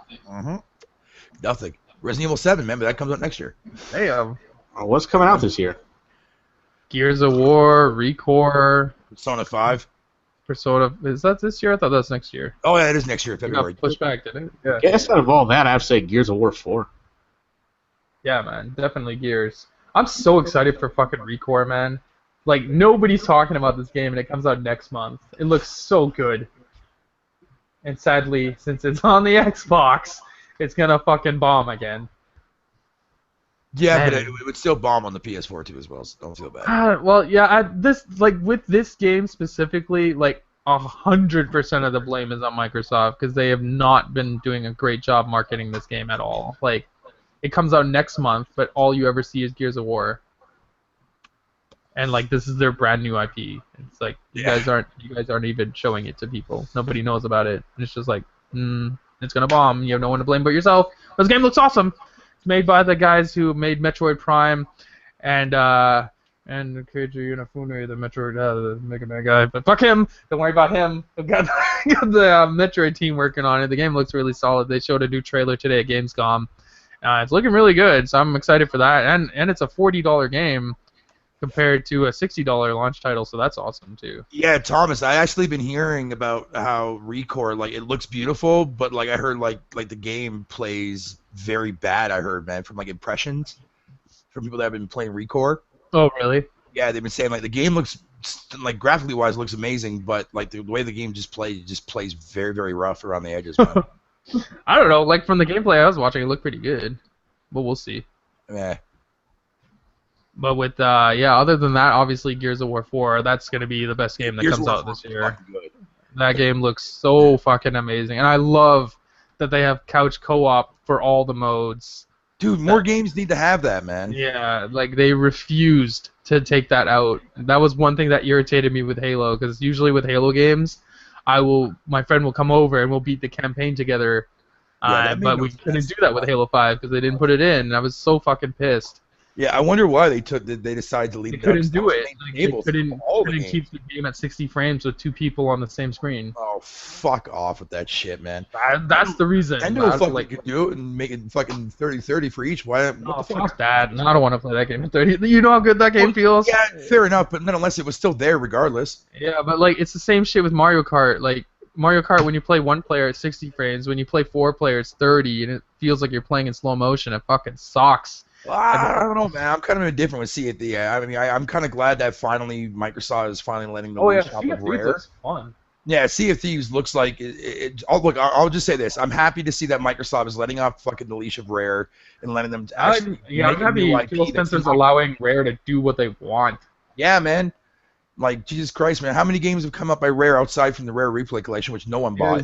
Nothing. Resident Evil 7, man, but that comes out next year. Damn. What's coming out this year? Gears of War, Recore, Persona 5. Persona. Is that this year? I thought that was next year. Oh, yeah, it is next year, It February. got pushed back, didn't it? Yeah. I guess out of all that, I'd say Gears of War 4. Yeah, man. Definitely Gears. I'm so excited for fucking Recore, man. Like, nobody's talking about this game, and it comes out next month. It looks so good. And sadly, since it's on the Xbox, it's gonna fucking bomb again. Yeah, Man. but it would still bomb on the PS4 too as well, so don't feel bad. Well, yeah, with this game specifically, like 100% of the blame is on Microsoft because they have not been doing a great job marketing this game at all. Like, it comes out next month, but all you ever see is Gears of War. And like, this is their brand new IP. It's like you guys aren't even showing it to people. Nobody knows about it. And it's just like, it's gonna bomb. You have no one to blame but yourself. This game looks awesome. It's made by the guys who made Metroid Prime, and Keiji Inafune, the Metroid, the Mega Man guy. But fuck him. Don't worry about him. We've got the Metroid team working on it. The game looks really solid. They showed a new trailer today at Gamescom. It's looking really good, so I'm excited for that. And it's a $40 game compared to a $60 launch title, so that's awesome too. Yeah, Thomas, I actually been hearing about how Recore, like, it looks beautiful, but like I heard like the game plays very bad. I heard, man, from like impressions from people that have been playing Recore. Oh, really? Yeah, they've been saying like the game looks like graphically wise looks amazing, but like the way the game just plays very, very rough around the edges. Man. I don't know. Like, from the gameplay I was watching, it looked pretty good, but we'll see. Yeah. But with other than that, obviously Gears of War 4, that's gonna be the best game that Gears comes of War out this 4 year. good. That game looks so fucking amazing, and I love that they have couch co-op for all the modes. Dude, more games need to have that, man. Yeah, like they refused to take that out. That was one thing that irritated me with Halo, because usually with Halo games, my friend will come over and we'll beat the campaign together. But we couldn't do that with Halo 5 because they didn't put it in. And I was so fucking pissed. Yeah, I wonder why they decided to leave They it. couldn't do it. Like, they couldn't keep the game at 60 frames with two people on the same screen. Oh, fuck off with that shit, man. That's the reason. Nintendo fucking could do it and make it fucking 30-30 for each. Why? What the fuck? Fuck that. No, I don't want to play that game at 30. You know how good that game feels? Yeah, fair enough, but nonetheless, it was still there regardless. Yeah, but like it's the same shit with Mario Kart. Like Mario Kart, when you play one player, it's 60 frames. When you play four players, 30, and it feels like you're playing in slow motion. It fucking sucks. Well, I don't know, man. I'm kind of indifferent with CFD. I mean, I'm kind of glad that finally Microsoft is finally letting the leash off of Rare. Looks fun. Yeah, Sea of Thieves looks like it. Look, I'll just say this: I'm happy to see that Microsoft is letting off fucking the leash of Rare and letting them actually I'm happy Phil Spencer's allowing Rare to do what they want. Yeah, man. Like, Jesus Christ, man. How many games have come up by Rare outside from the Rare Replay Collection, which no one bought?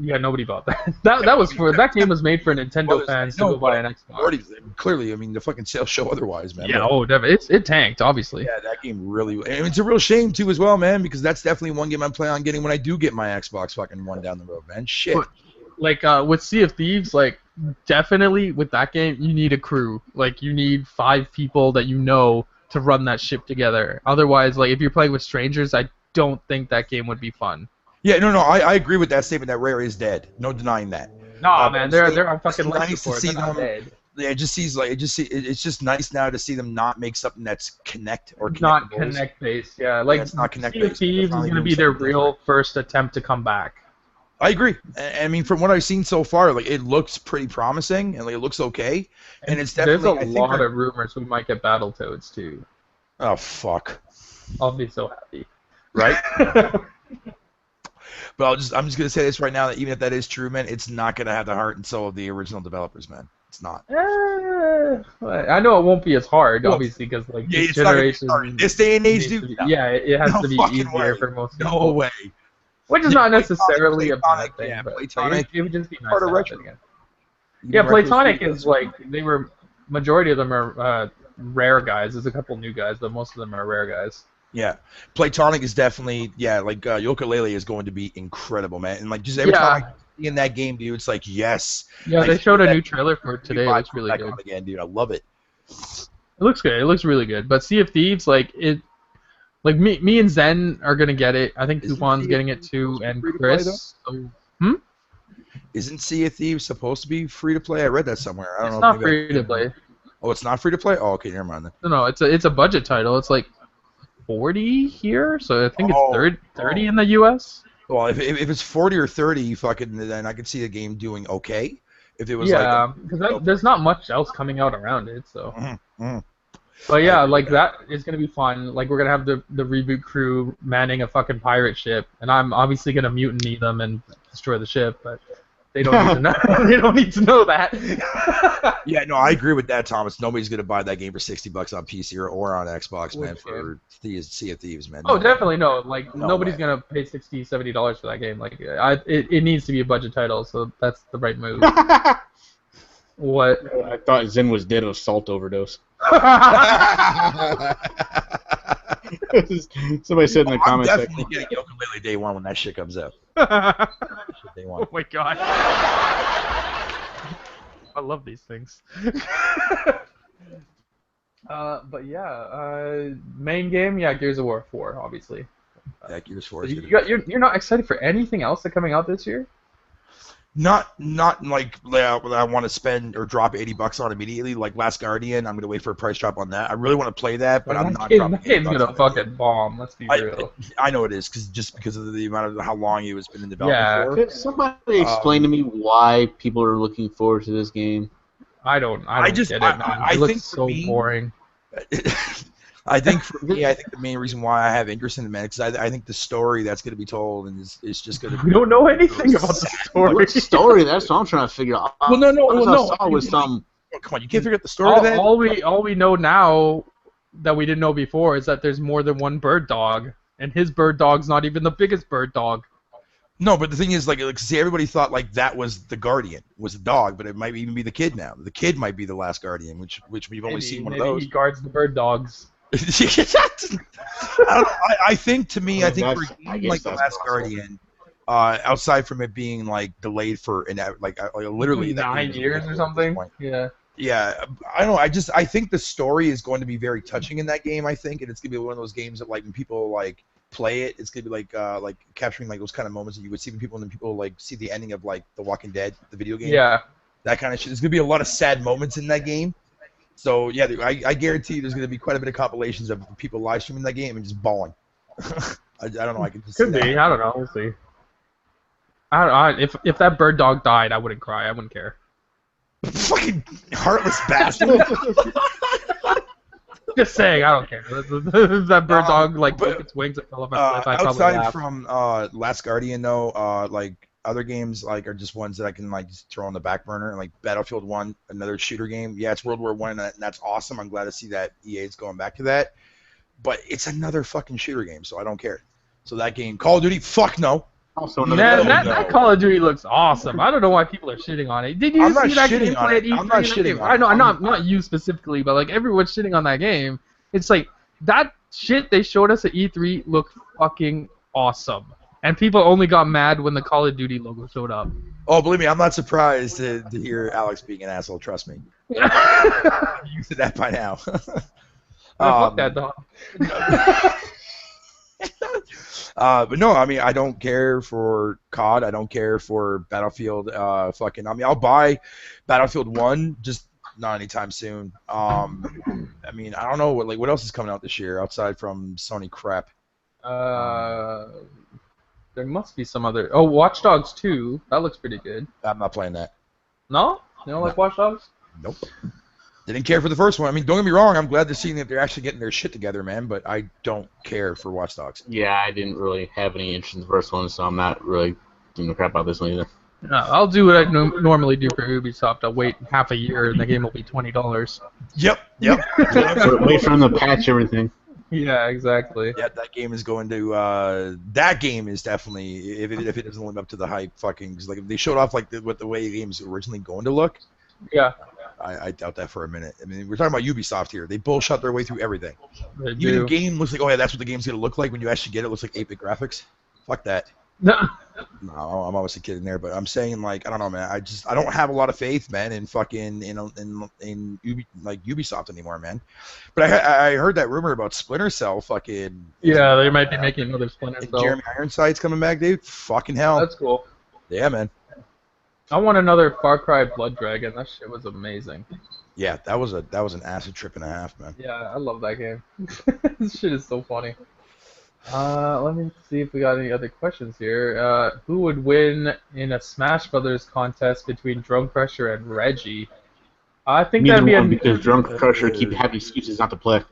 Yeah, nobody bought that. That game was made for Nintendo fans to go buy an Xbox. Clearly, I mean, the fucking sales show otherwise, man. Yeah, definitely. It tanked, obviously. Yeah, that game really. And it's a real shame too, as well, man, because that's definitely one game I'm planning on getting when I do get my Xbox fucking One down the road, man. Shit. But, like with Sea of Thieves, like definitely with that game, you need a crew. Like you need 5 people that you know to run that ship together. Otherwise, like if you're playing with strangers, I don't think that game would be fun. Yeah, no, I agree with that statement that Rare is dead. No denying that. No, man, they're on fucking life nice support. To see them. Dead. Yeah, it's just nice now to see them not make something that's Connect or not Connect based. Yeah, like it's not Connect based. Sea of Thieves is going to be their real first attempt to come back. I agree. I mean, from what I've seen so far, like it looks pretty promising and like, it looks okay. And it's definitely there's a lot of rumors we might get Battletoads too. Oh fuck! I'll be so happy. Right? But I'm just gonna say this right now that even if that is true, man, it's not gonna have the heart and soul of the original developers, man. It's not. I know it won't be as hard, obviously, because like this generation, this day and age, dude. Yeah, it has to be easier for most people. No way. Which is not necessarily a bad thing. Yeah, but Platonic. It would just be nice Part of to have retro. it again. Yeah, Platonic is like majority of them are rare guys. There's a couple new guys, but most of them are rare guys. Yeah, Platonic is definitely like Yooka-Laylee is going to be incredible, man. And like just every time in that game, dude. It's like yes. Yeah, I they see showed a that new trailer for it today. It looks really back good. on again, dude. I love it. It looks good. It looks really good. But Sea of Thieves, like me and Zen are gonna get it. I think Isn't Coupons Sea of getting it Thieves too, supposed to be and free to play, though? Chris. So, Isn't Sea of Thieves supposed to be free to play? I read that somewhere. I don't it's know. not Maybe free to play. Oh, it's not free to play. Oh, okay, never mind then. No, it's a budget title. It's like 40 here, so I think it's 30 in the U.S. Well, if it's 40 or 30, fucking, then I could see the game doing okay. If it was because there's not much else coming out around it, so. Mm-hmm. But yeah, like that is gonna be fun. Like we're gonna have the reboot crew manning a fucking pirate ship, and I'm obviously gonna mutiny them and destroy the ship, but they don't need to know. They don't need to know that. Yeah, no, I agree with that, Thomas. Nobody's gonna buy that game for $60 on PC or on Xbox, man. For Sea of Thieves, man. Oh, definitely no. Like No nobody's way. gonna pay $60, $70 for that game. Like it needs to be a budget title, so that's the right move. What? I thought Zen was dead of a salt overdose. Somebody said in the comments I'm section. definitely getting Yooka-Laylee day one when that shit comes out. Day one. Oh my god. I love these things. But yeah, main game, yeah, Gears of War 4, obviously. Yeah, Gears 4 is You're not excited for anything else that's coming out this year? Not like I want to spend or drop $80 on immediately. Like Last Guardian, I'm gonna wait for a price drop on that. I really want to play that, but I'm not dropping. That game's $80 gonna on it. fucking bomb. Let's be real. I know it is because of the amount of how long it was been in development for. Could somebody explain to me why people are looking forward to this game? I don't get it, man. It looks so boring. I think for me, I think the main reason why I have interest in it, man, because I think the story that's going to be told and is just going to. We don't know anything about the story. What story? That's what I'm trying to figure out. Well, no. I saw was some. Oh, come on, you can't figure out the story of that. All we know now that we didn't know before is that there's more than one bird dog, and his bird dog's not even the biggest bird dog. No, but the thing is, like, see, everybody thought like that was the guardian, was the dog, but it might even be the kid now. The kid might be the last guardian, which we've only seen one of those. He guards the bird dogs. I think for a game like The Last possible. Guardian, outside from it being like delayed for literally 9 years or something. Yeah. Yeah, I don't know. I think the story is going to be very touching in that game. I think, and it's gonna be one of those games that like when people like play it, it's gonna be like capturing like those kind of moments that you would see when people like see the ending of like The Walking Dead, the video game. Yeah. That kind of shit. There's gonna be a lot of sad moments in that game. So yeah, I guarantee there's gonna be quite a bit of compilations of people live streaming that game and just bawling. I don't know. I can just Could see be. that. I don't know. We'll see. If that bird dog died, I wouldn't cry. I wouldn't care. Fucking heartless bastard. Just saying, I don't care. If that bird dog like broke its wings and fell off a cliff, I'd probably outside laugh. from Last Guardian though, like other games like are just ones that I can like just throw on the back burner. Like Battlefield 1, another shooter game. Yeah, it's World War I, and that's awesome. I'm glad to see that EA is going back to that. But it's another fucking shooter game, so I don't care. So that game, Call of Duty, fuck no. Also, That Call of Duty looks awesome. I don't know why people are shitting on it. Did you I'm not see that shitting game on play it. at E3? I'm not shitting on I it. know, not you specifically, but like everyone's shitting on that game. It's like that shit they showed us at E3 looked fucking awesome, and people only got mad when the Call of Duty logo showed up. Oh, believe me, I'm not surprised to hear Alex being an asshole. Trust me. Fuck I'm used to that by now. that dog. But no, I mean, I don't care for COD. I don't care for Battlefield. I mean, I'll buy Battlefield 1, just not anytime soon. I mean, I don't know what else is coming out this year outside from Sony crap. There must be some other. Oh, Watch Dogs 2. That looks pretty good. I'm not playing that. No? You don't like Watch Dogs? Nope. Didn't care for the first one. I mean, don't get me wrong. I'm glad to see that they're actually getting their shit together, man. But I don't care for Watch Dogs. Yeah, I didn't really have any interest in the first one, so I'm not really giving a crap about this one either. No, I'll do what I normally do for Ubisoft. I'll wait half a year and the game will be $20. Yep. Wait for them to patch everything. Yeah, exactly. Yeah, that game is going to. That game is definitely if it doesn't live up to the hype, fucking. Cause like if they showed off like what the way the game's originally going to look. Yeah. I doubt that for a minute. I mean, we're talking about Ubisoft here. They bullshit their way through everything. They Even do. the game looks like, oh yeah, that's what the game's gonna look like. When you actually get it, it looks like 8-bit graphics. Fuck that. No. No, I'm obviously kidding there, but I'm saying like I don't know, man. I don't have a lot of faith, man, in fucking in Ubisoft anymore, man. But I heard that rumor about Splinter Cell fucking Yeah, they might be making another Splinter and Cell. Jeremy Ironside's coming back, dude. Fucking hell. That's cool. Yeah, man. I want another Far Cry Blood Dragon. That shit was amazing. Yeah, that was an acid trip and a half, man. Yeah, I love that game. This shit is so funny. Let me see if we got any other questions here. Who would win in a Smash Brothers contest between Drone Crusher and Reggie? I think Neither that'd be one, because Drunk Crusher keep having excuses not to play.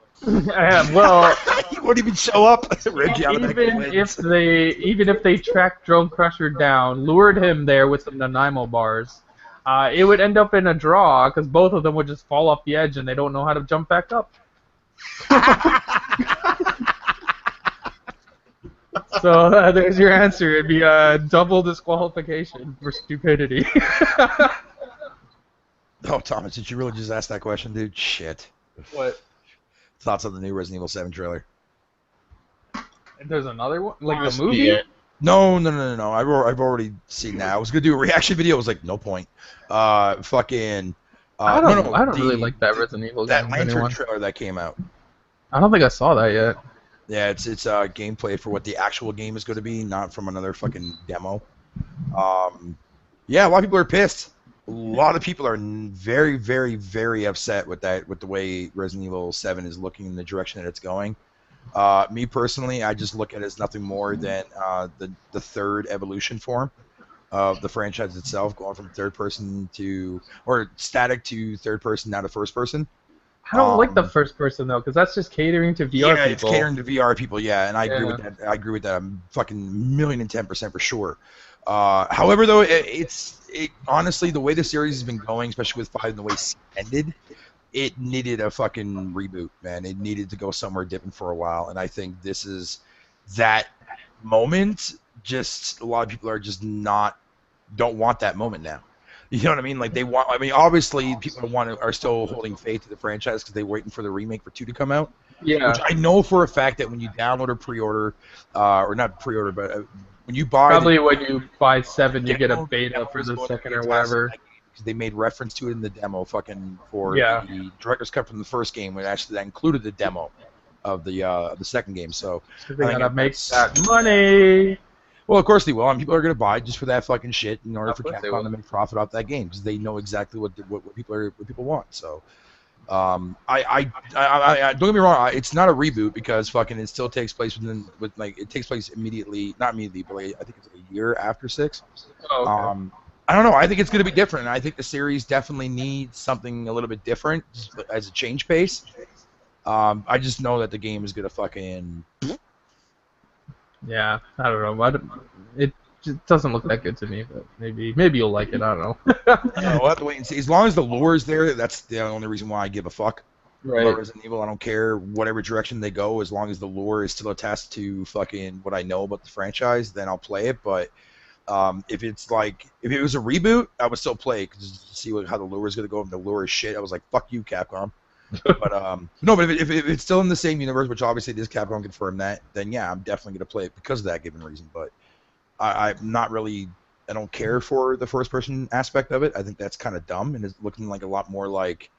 well, He won't even show up. Reggie even if they tracked Drone Crusher down, lured him there with some Nanaimo bars, it would end up in a draw because both of them would just fall off the edge and they don't know how to jump back up. So there's your answer. It'd be a double disqualification for stupidity. Oh, Thomas, did you really just ask that question, dude? Shit. What? Thoughts on the new Resident Evil 7 trailer? There's another one? Like the Honestly, movie? yeah. No. I've already seen that. I was gonna do a reaction video. I was like, no point. Fucking. I don't really like that Resident Evil That game. Lantern Anyone? trailer that came out. I don't think I saw that yet. Yeah, it's gameplay for what the actual game is going to be, not from another fucking demo. Yeah, a lot of people are pissed. A lot of people are very, very, very upset with the way Resident Evil 7 is looking in the direction that it's going. Me personally, I just look at it as nothing more than the third evolution form of the franchise itself, going from static to third person, now to first person. I don't like the first person though, because that's just catering to VR people. Yeah, it's catering to VR people. Yeah, and I agree with that. I agree with that. I'm fucking 1,010% for sure. However, though, honestly, the way the series has been going, especially with 5 and the way it ended, it needed a fucking reboot, man. It needed to go somewhere different for a while, and I think this is that moment. Just a lot of people are just don't want that moment now. You know what I mean? Like obviously people are still holding faith to the franchise because they're waiting for the remake for 2 to come out. Yeah. Which I know for a fact that when you download or pre-order, or not pre-order, but when you buy when you buy 7, you get a beta for the second or whatever. Because they made reference to it in the demo, fucking for the director's cut from the first game, when actually that included the demo of the second game. So they gotta make that money. Well, of course they will. I mean, people are going to buy just for that fucking shit in order for Capcom to make profit off that game because they know exactly what people want. So, I don't get me wrong. It's not a reboot because fucking it still takes place it takes place immediately, not immediately, but I think it's a year after 6. Oh, okay. I don't know. I think it's going to be different. I think the series definitely needs something a little bit different as a change pace. I just know that the game is going to fucking. Yeah, I don't know. It just doesn't look that good to me, but maybe you'll like it. I don't know. We'll have to wait and see. As long as the lore is there, that's the only reason why I give a fuck. Right. About Resident Evil, I don't care whatever direction they go, as long as the lore is still attached to fucking what I know about the franchise, then I'll play it. But if it was a reboot, I would still play it just to see how the lore is gonna go. If the lore is shit, I was like, fuck you, Capcom. But no, but if it's still in the same universe, which obviously this Capcom confirmed that, then yeah, I'm definitely gonna play it because of that given reason. But I'm not really. I don't care for the first-person aspect of it. I think that's kind of dumb, and it's looking like a lot more like.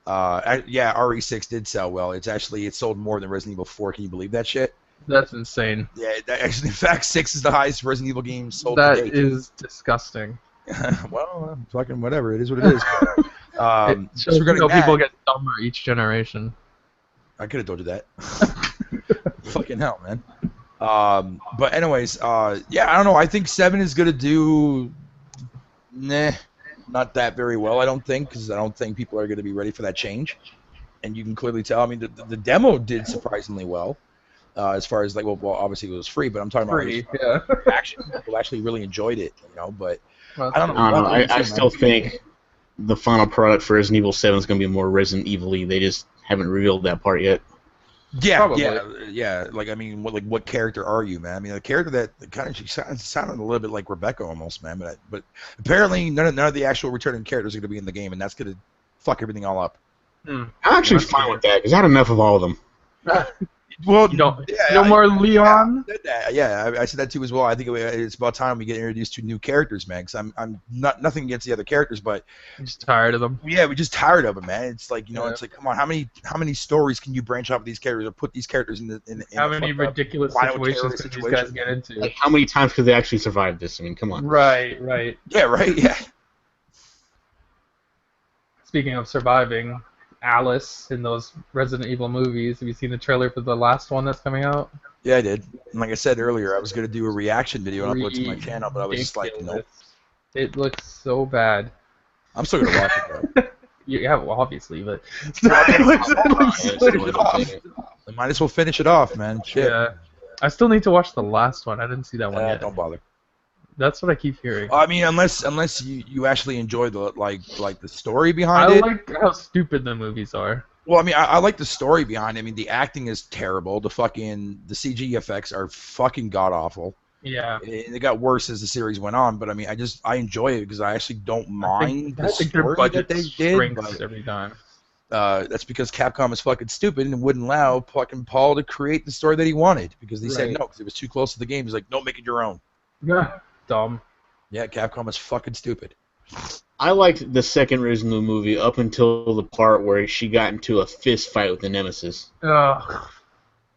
Yeah, RE6 did sell well. It sold more than Resident Evil 4. Can you believe that shit? That's insane. Yeah, in fact, 6 is the highest Resident Evil game sold to date. That is disgusting. Well, fucking whatever. It is what it is. People get dumber each generation. I could have told you that. Fucking hell, man. But anyways, yeah, I don't know. I think 7 is gonna do, not that very well. I don't think, because I don't think people are gonna be ready for that change. And you can clearly tell. I mean, the demo did surprisingly well, as far as well, obviously it was free, but I'm talking about action. People actually really enjoyed it, But I don't know. I still think the final product for Resident Evil 7 is gonna be more Resident Evil-y. They just haven't revealed that part yet. Yeah, probably. yeah. Like, I mean, what character are you, man? I mean, a character that kind of sounded a little bit like Rebecca almost, man. But apparently none of the actual returning characters are going to be in the game, and that's going to fuck everything all up. I'm actually fine with that because I had enough of all of them. Well, You don't. yeah, No more Leon. I said that too as well. I think it's about time we get introduced to new characters, man. Because I'm not nothing against the other characters, but I'm just tired of them. yeah, we're just tired of them, man. It's like Yeah. it's like, come on, how many stories can you branch off of these characters or put these characters in How many ridiculous situations can these guys get into? Like, how many times could they actually survive this? I mean, come on. Right. Yeah, right. Yeah. Speaking of surviving, Alice in those Resident Evil movies. Have you seen the trailer for the last one that's coming out? Yeah, I did. And like I said earlier, I was gonna do a reaction video and upload it to my channel, but I was just like, nope. It looks so bad. I'm still gonna watch it though. Yeah, well, obviously, but I might as well finish it off, man. Shit. yeah, I still need to watch the last one. I didn't see that one yet. Don't bother. That's what I keep hearing. I mean, unless you actually enjoy the like the story behind I it. like how stupid the movies are. Well, I mean, I like the story behind it. I mean, the acting is terrible. The CG effects are fucking god awful. Yeah. It got worse as the series went on, but I mean, I enjoy it because I actually don't mind the I think their story budget that they shrinks did. But, every time. that's because Capcom is fucking stupid and wouldn't allow fucking Paul to create the story that he wanted because they said no because it was too close to the game. He's like, no, make it your own. Yeah. Dumb. Yeah, Capcom is fucking stupid. I liked the second Resident Evil movie up until the part where she got into a fist fight with the Nemesis. Ugh.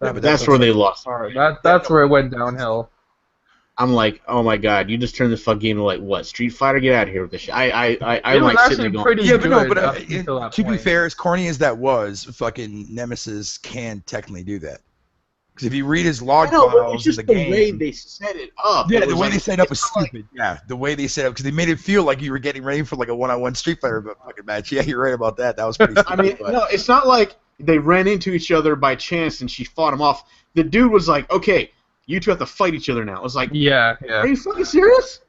Yeah, but That's where they lost. That's where it went downhill. I'm like, oh my god, you just turned this fuck game to like what? Street Fighter? Get out of here with this shit. I'm It was like sitting actually there going, pretty Yeah, but no, good but up until that to be point. fair, as corny as that was, fucking Nemesis can technically do that. Because if you read his log I know, but files it's just in the the game, way they set it up. yeah, It the was way like, they set it up is it's not stupid. Yeah, the way they set it up because they made it feel like you were getting ready for like a one-on-one Street Fighter fucking match. Yeah, you're right about that. That was pretty. Stupid, I mean, but... no, it's not like they ran into each other by chance and she fought him off. The dude was like, okay, you two have to fight each other now. It was like, Yeah. are you fucking serious?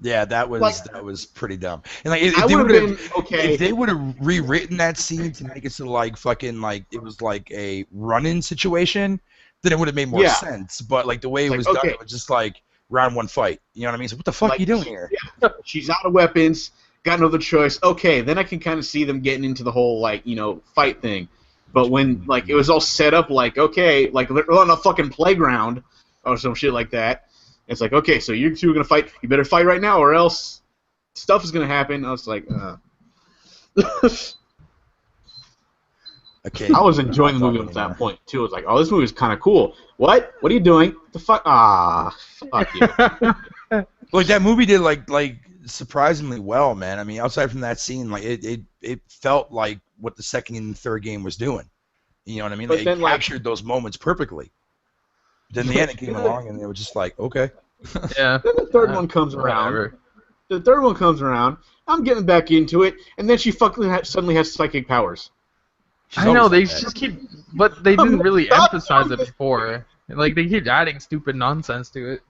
Yeah, that was pretty dumb. And like, if I they would would have have been okay. if they would have rewritten that scene to make it so like fucking like it was like a run-in situation, then it would have made more sense. But like the way it was done, it was just like round one fight. You know what I mean? So what the fuck are you doing here? Yeah, she's out of weapons, got no other choice. Okay, then I can kind of see them getting into the whole like fight thing. But when like it was all set up like okay, like they're on a fucking playground or some shit like that. It's like, okay, so you two are going to fight. You better fight right now or else stuff is going to happen. I was like, Okay. I was enjoying the movie at that point, too. I was like, oh, this movie is kind of cool. What? What are you doing? The fuck? Ah, fuck you. Like, that movie did, like surprisingly well, man. I mean, outside from that scene, like, it felt like what the second and third game was doing. You know what I mean? But It then, captured those moments perfectly. Then the end, it came along, and they were just like, okay. Yeah. Then the third one comes around. The third one comes around. I'm getting back into it, and then she fucking suddenly has psychic powers. I know, they just keep... But they didn't really emphasize it before. Like, they keep adding stupid nonsense to it.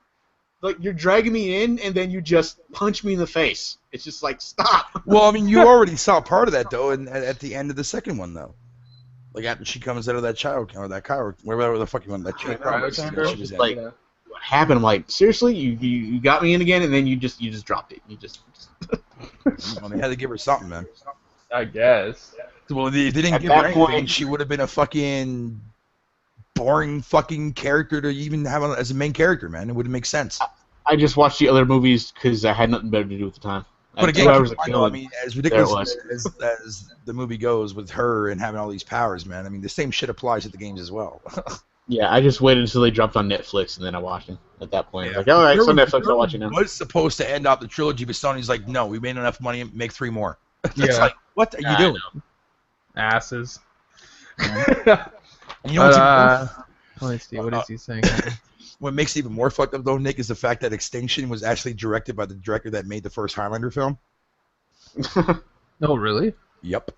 Like, you're dragging me in, and then you just punch me in the face. It's just like, stop. Well, I mean, you already saw part of that, though, at the end of the second one, though. Like, after she comes out of that child, or that car, wherever the fuck you want, that chick. She was like, what happened? I'm like, seriously? You got me in again, and then you just dropped it. You just... Well, they had to give her something, man. I guess. Well, if they didn't At give her that anything, point- she would have been a fucking boring fucking character to even have as a main character, man. It wouldn't make sense. I just watched the other movies because I had nothing better to do at the time. But again, I mean, as ridiculous There it as the movie goes with her and having all these powers, man, I mean, the same shit applies to the games as well. Yeah, I just waited until they dropped on Netflix, and then I watched it at that point. I was like, all right, so Netflix, I'll watch it now. Was supposed to end off the trilogy, but Sony's like, no, we made enough money, make 3 more. It's Yeah. like, what are you doing? Asses. And you know what's Let me see, what is he saying? what makes it even more fucked up, though, Nick, is the fact that Extinction was actually directed by the director that made the first Highlander film. Oh, really? Yep.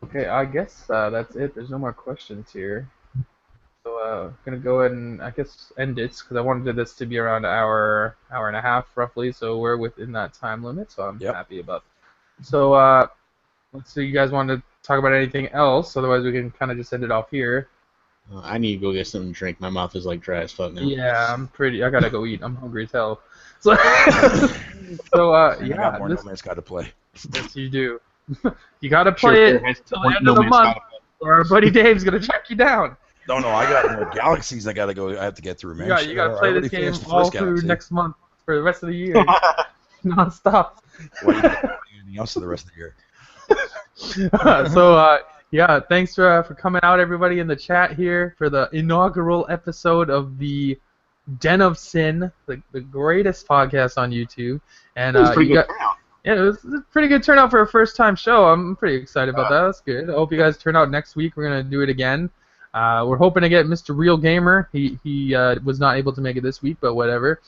Okay, I guess that's it. There's no more questions here. So I'm gonna go ahead and I guess end it because I wanted this to be around an hour and a half roughly. So we're within that time limit. So I'm happy about that. So let's see. You guys want to talk about anything else? Otherwise, we can kind of just end it off here. I need to go get something to drink. My mouth is like dry as fuck now. Yeah, I gotta go eat. I'm hungry as hell. So, I yeah. got more No Man's Sky to play. Yes, you do. You gotta play it till the end of the month, Sky. or our buddy Dave's gonna track you down. No, I got more galaxies I have to get through, man. You gotta I play already this game finished the all first through galaxy. next month for the rest of the year, non-stop. Why you not doing anything else for the rest of the year? So, yeah, thanks for coming out, everybody in the chat here for the inaugural episode of the Den of Sin, the greatest podcast on YouTube. And It was pretty good turnout. yeah, it was a pretty good turnout for a first-time show. I'm pretty excited about that. That's good. I hope you guys turn out next week. We're gonna do it again. We're hoping to get Mr. Real Gamer. He was not able to make it this week, but whatever.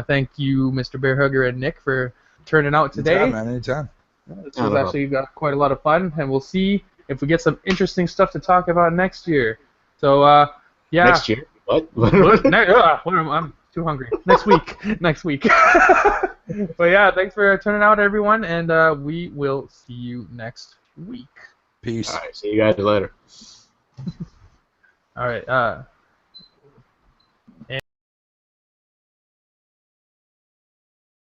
Thank you, Mr. Bear Hugger and Nick, for turning out today. Anytime, man. Anytime. This was actually quite a lot of fun, and we'll see if we get some interesting stuff to talk about next year. So, yeah. Next year? What? I'm too hungry. Next week. Next week. But yeah, thanks for turning out, everyone, and we will see you next week. Peace. All right, see you guys later. All right.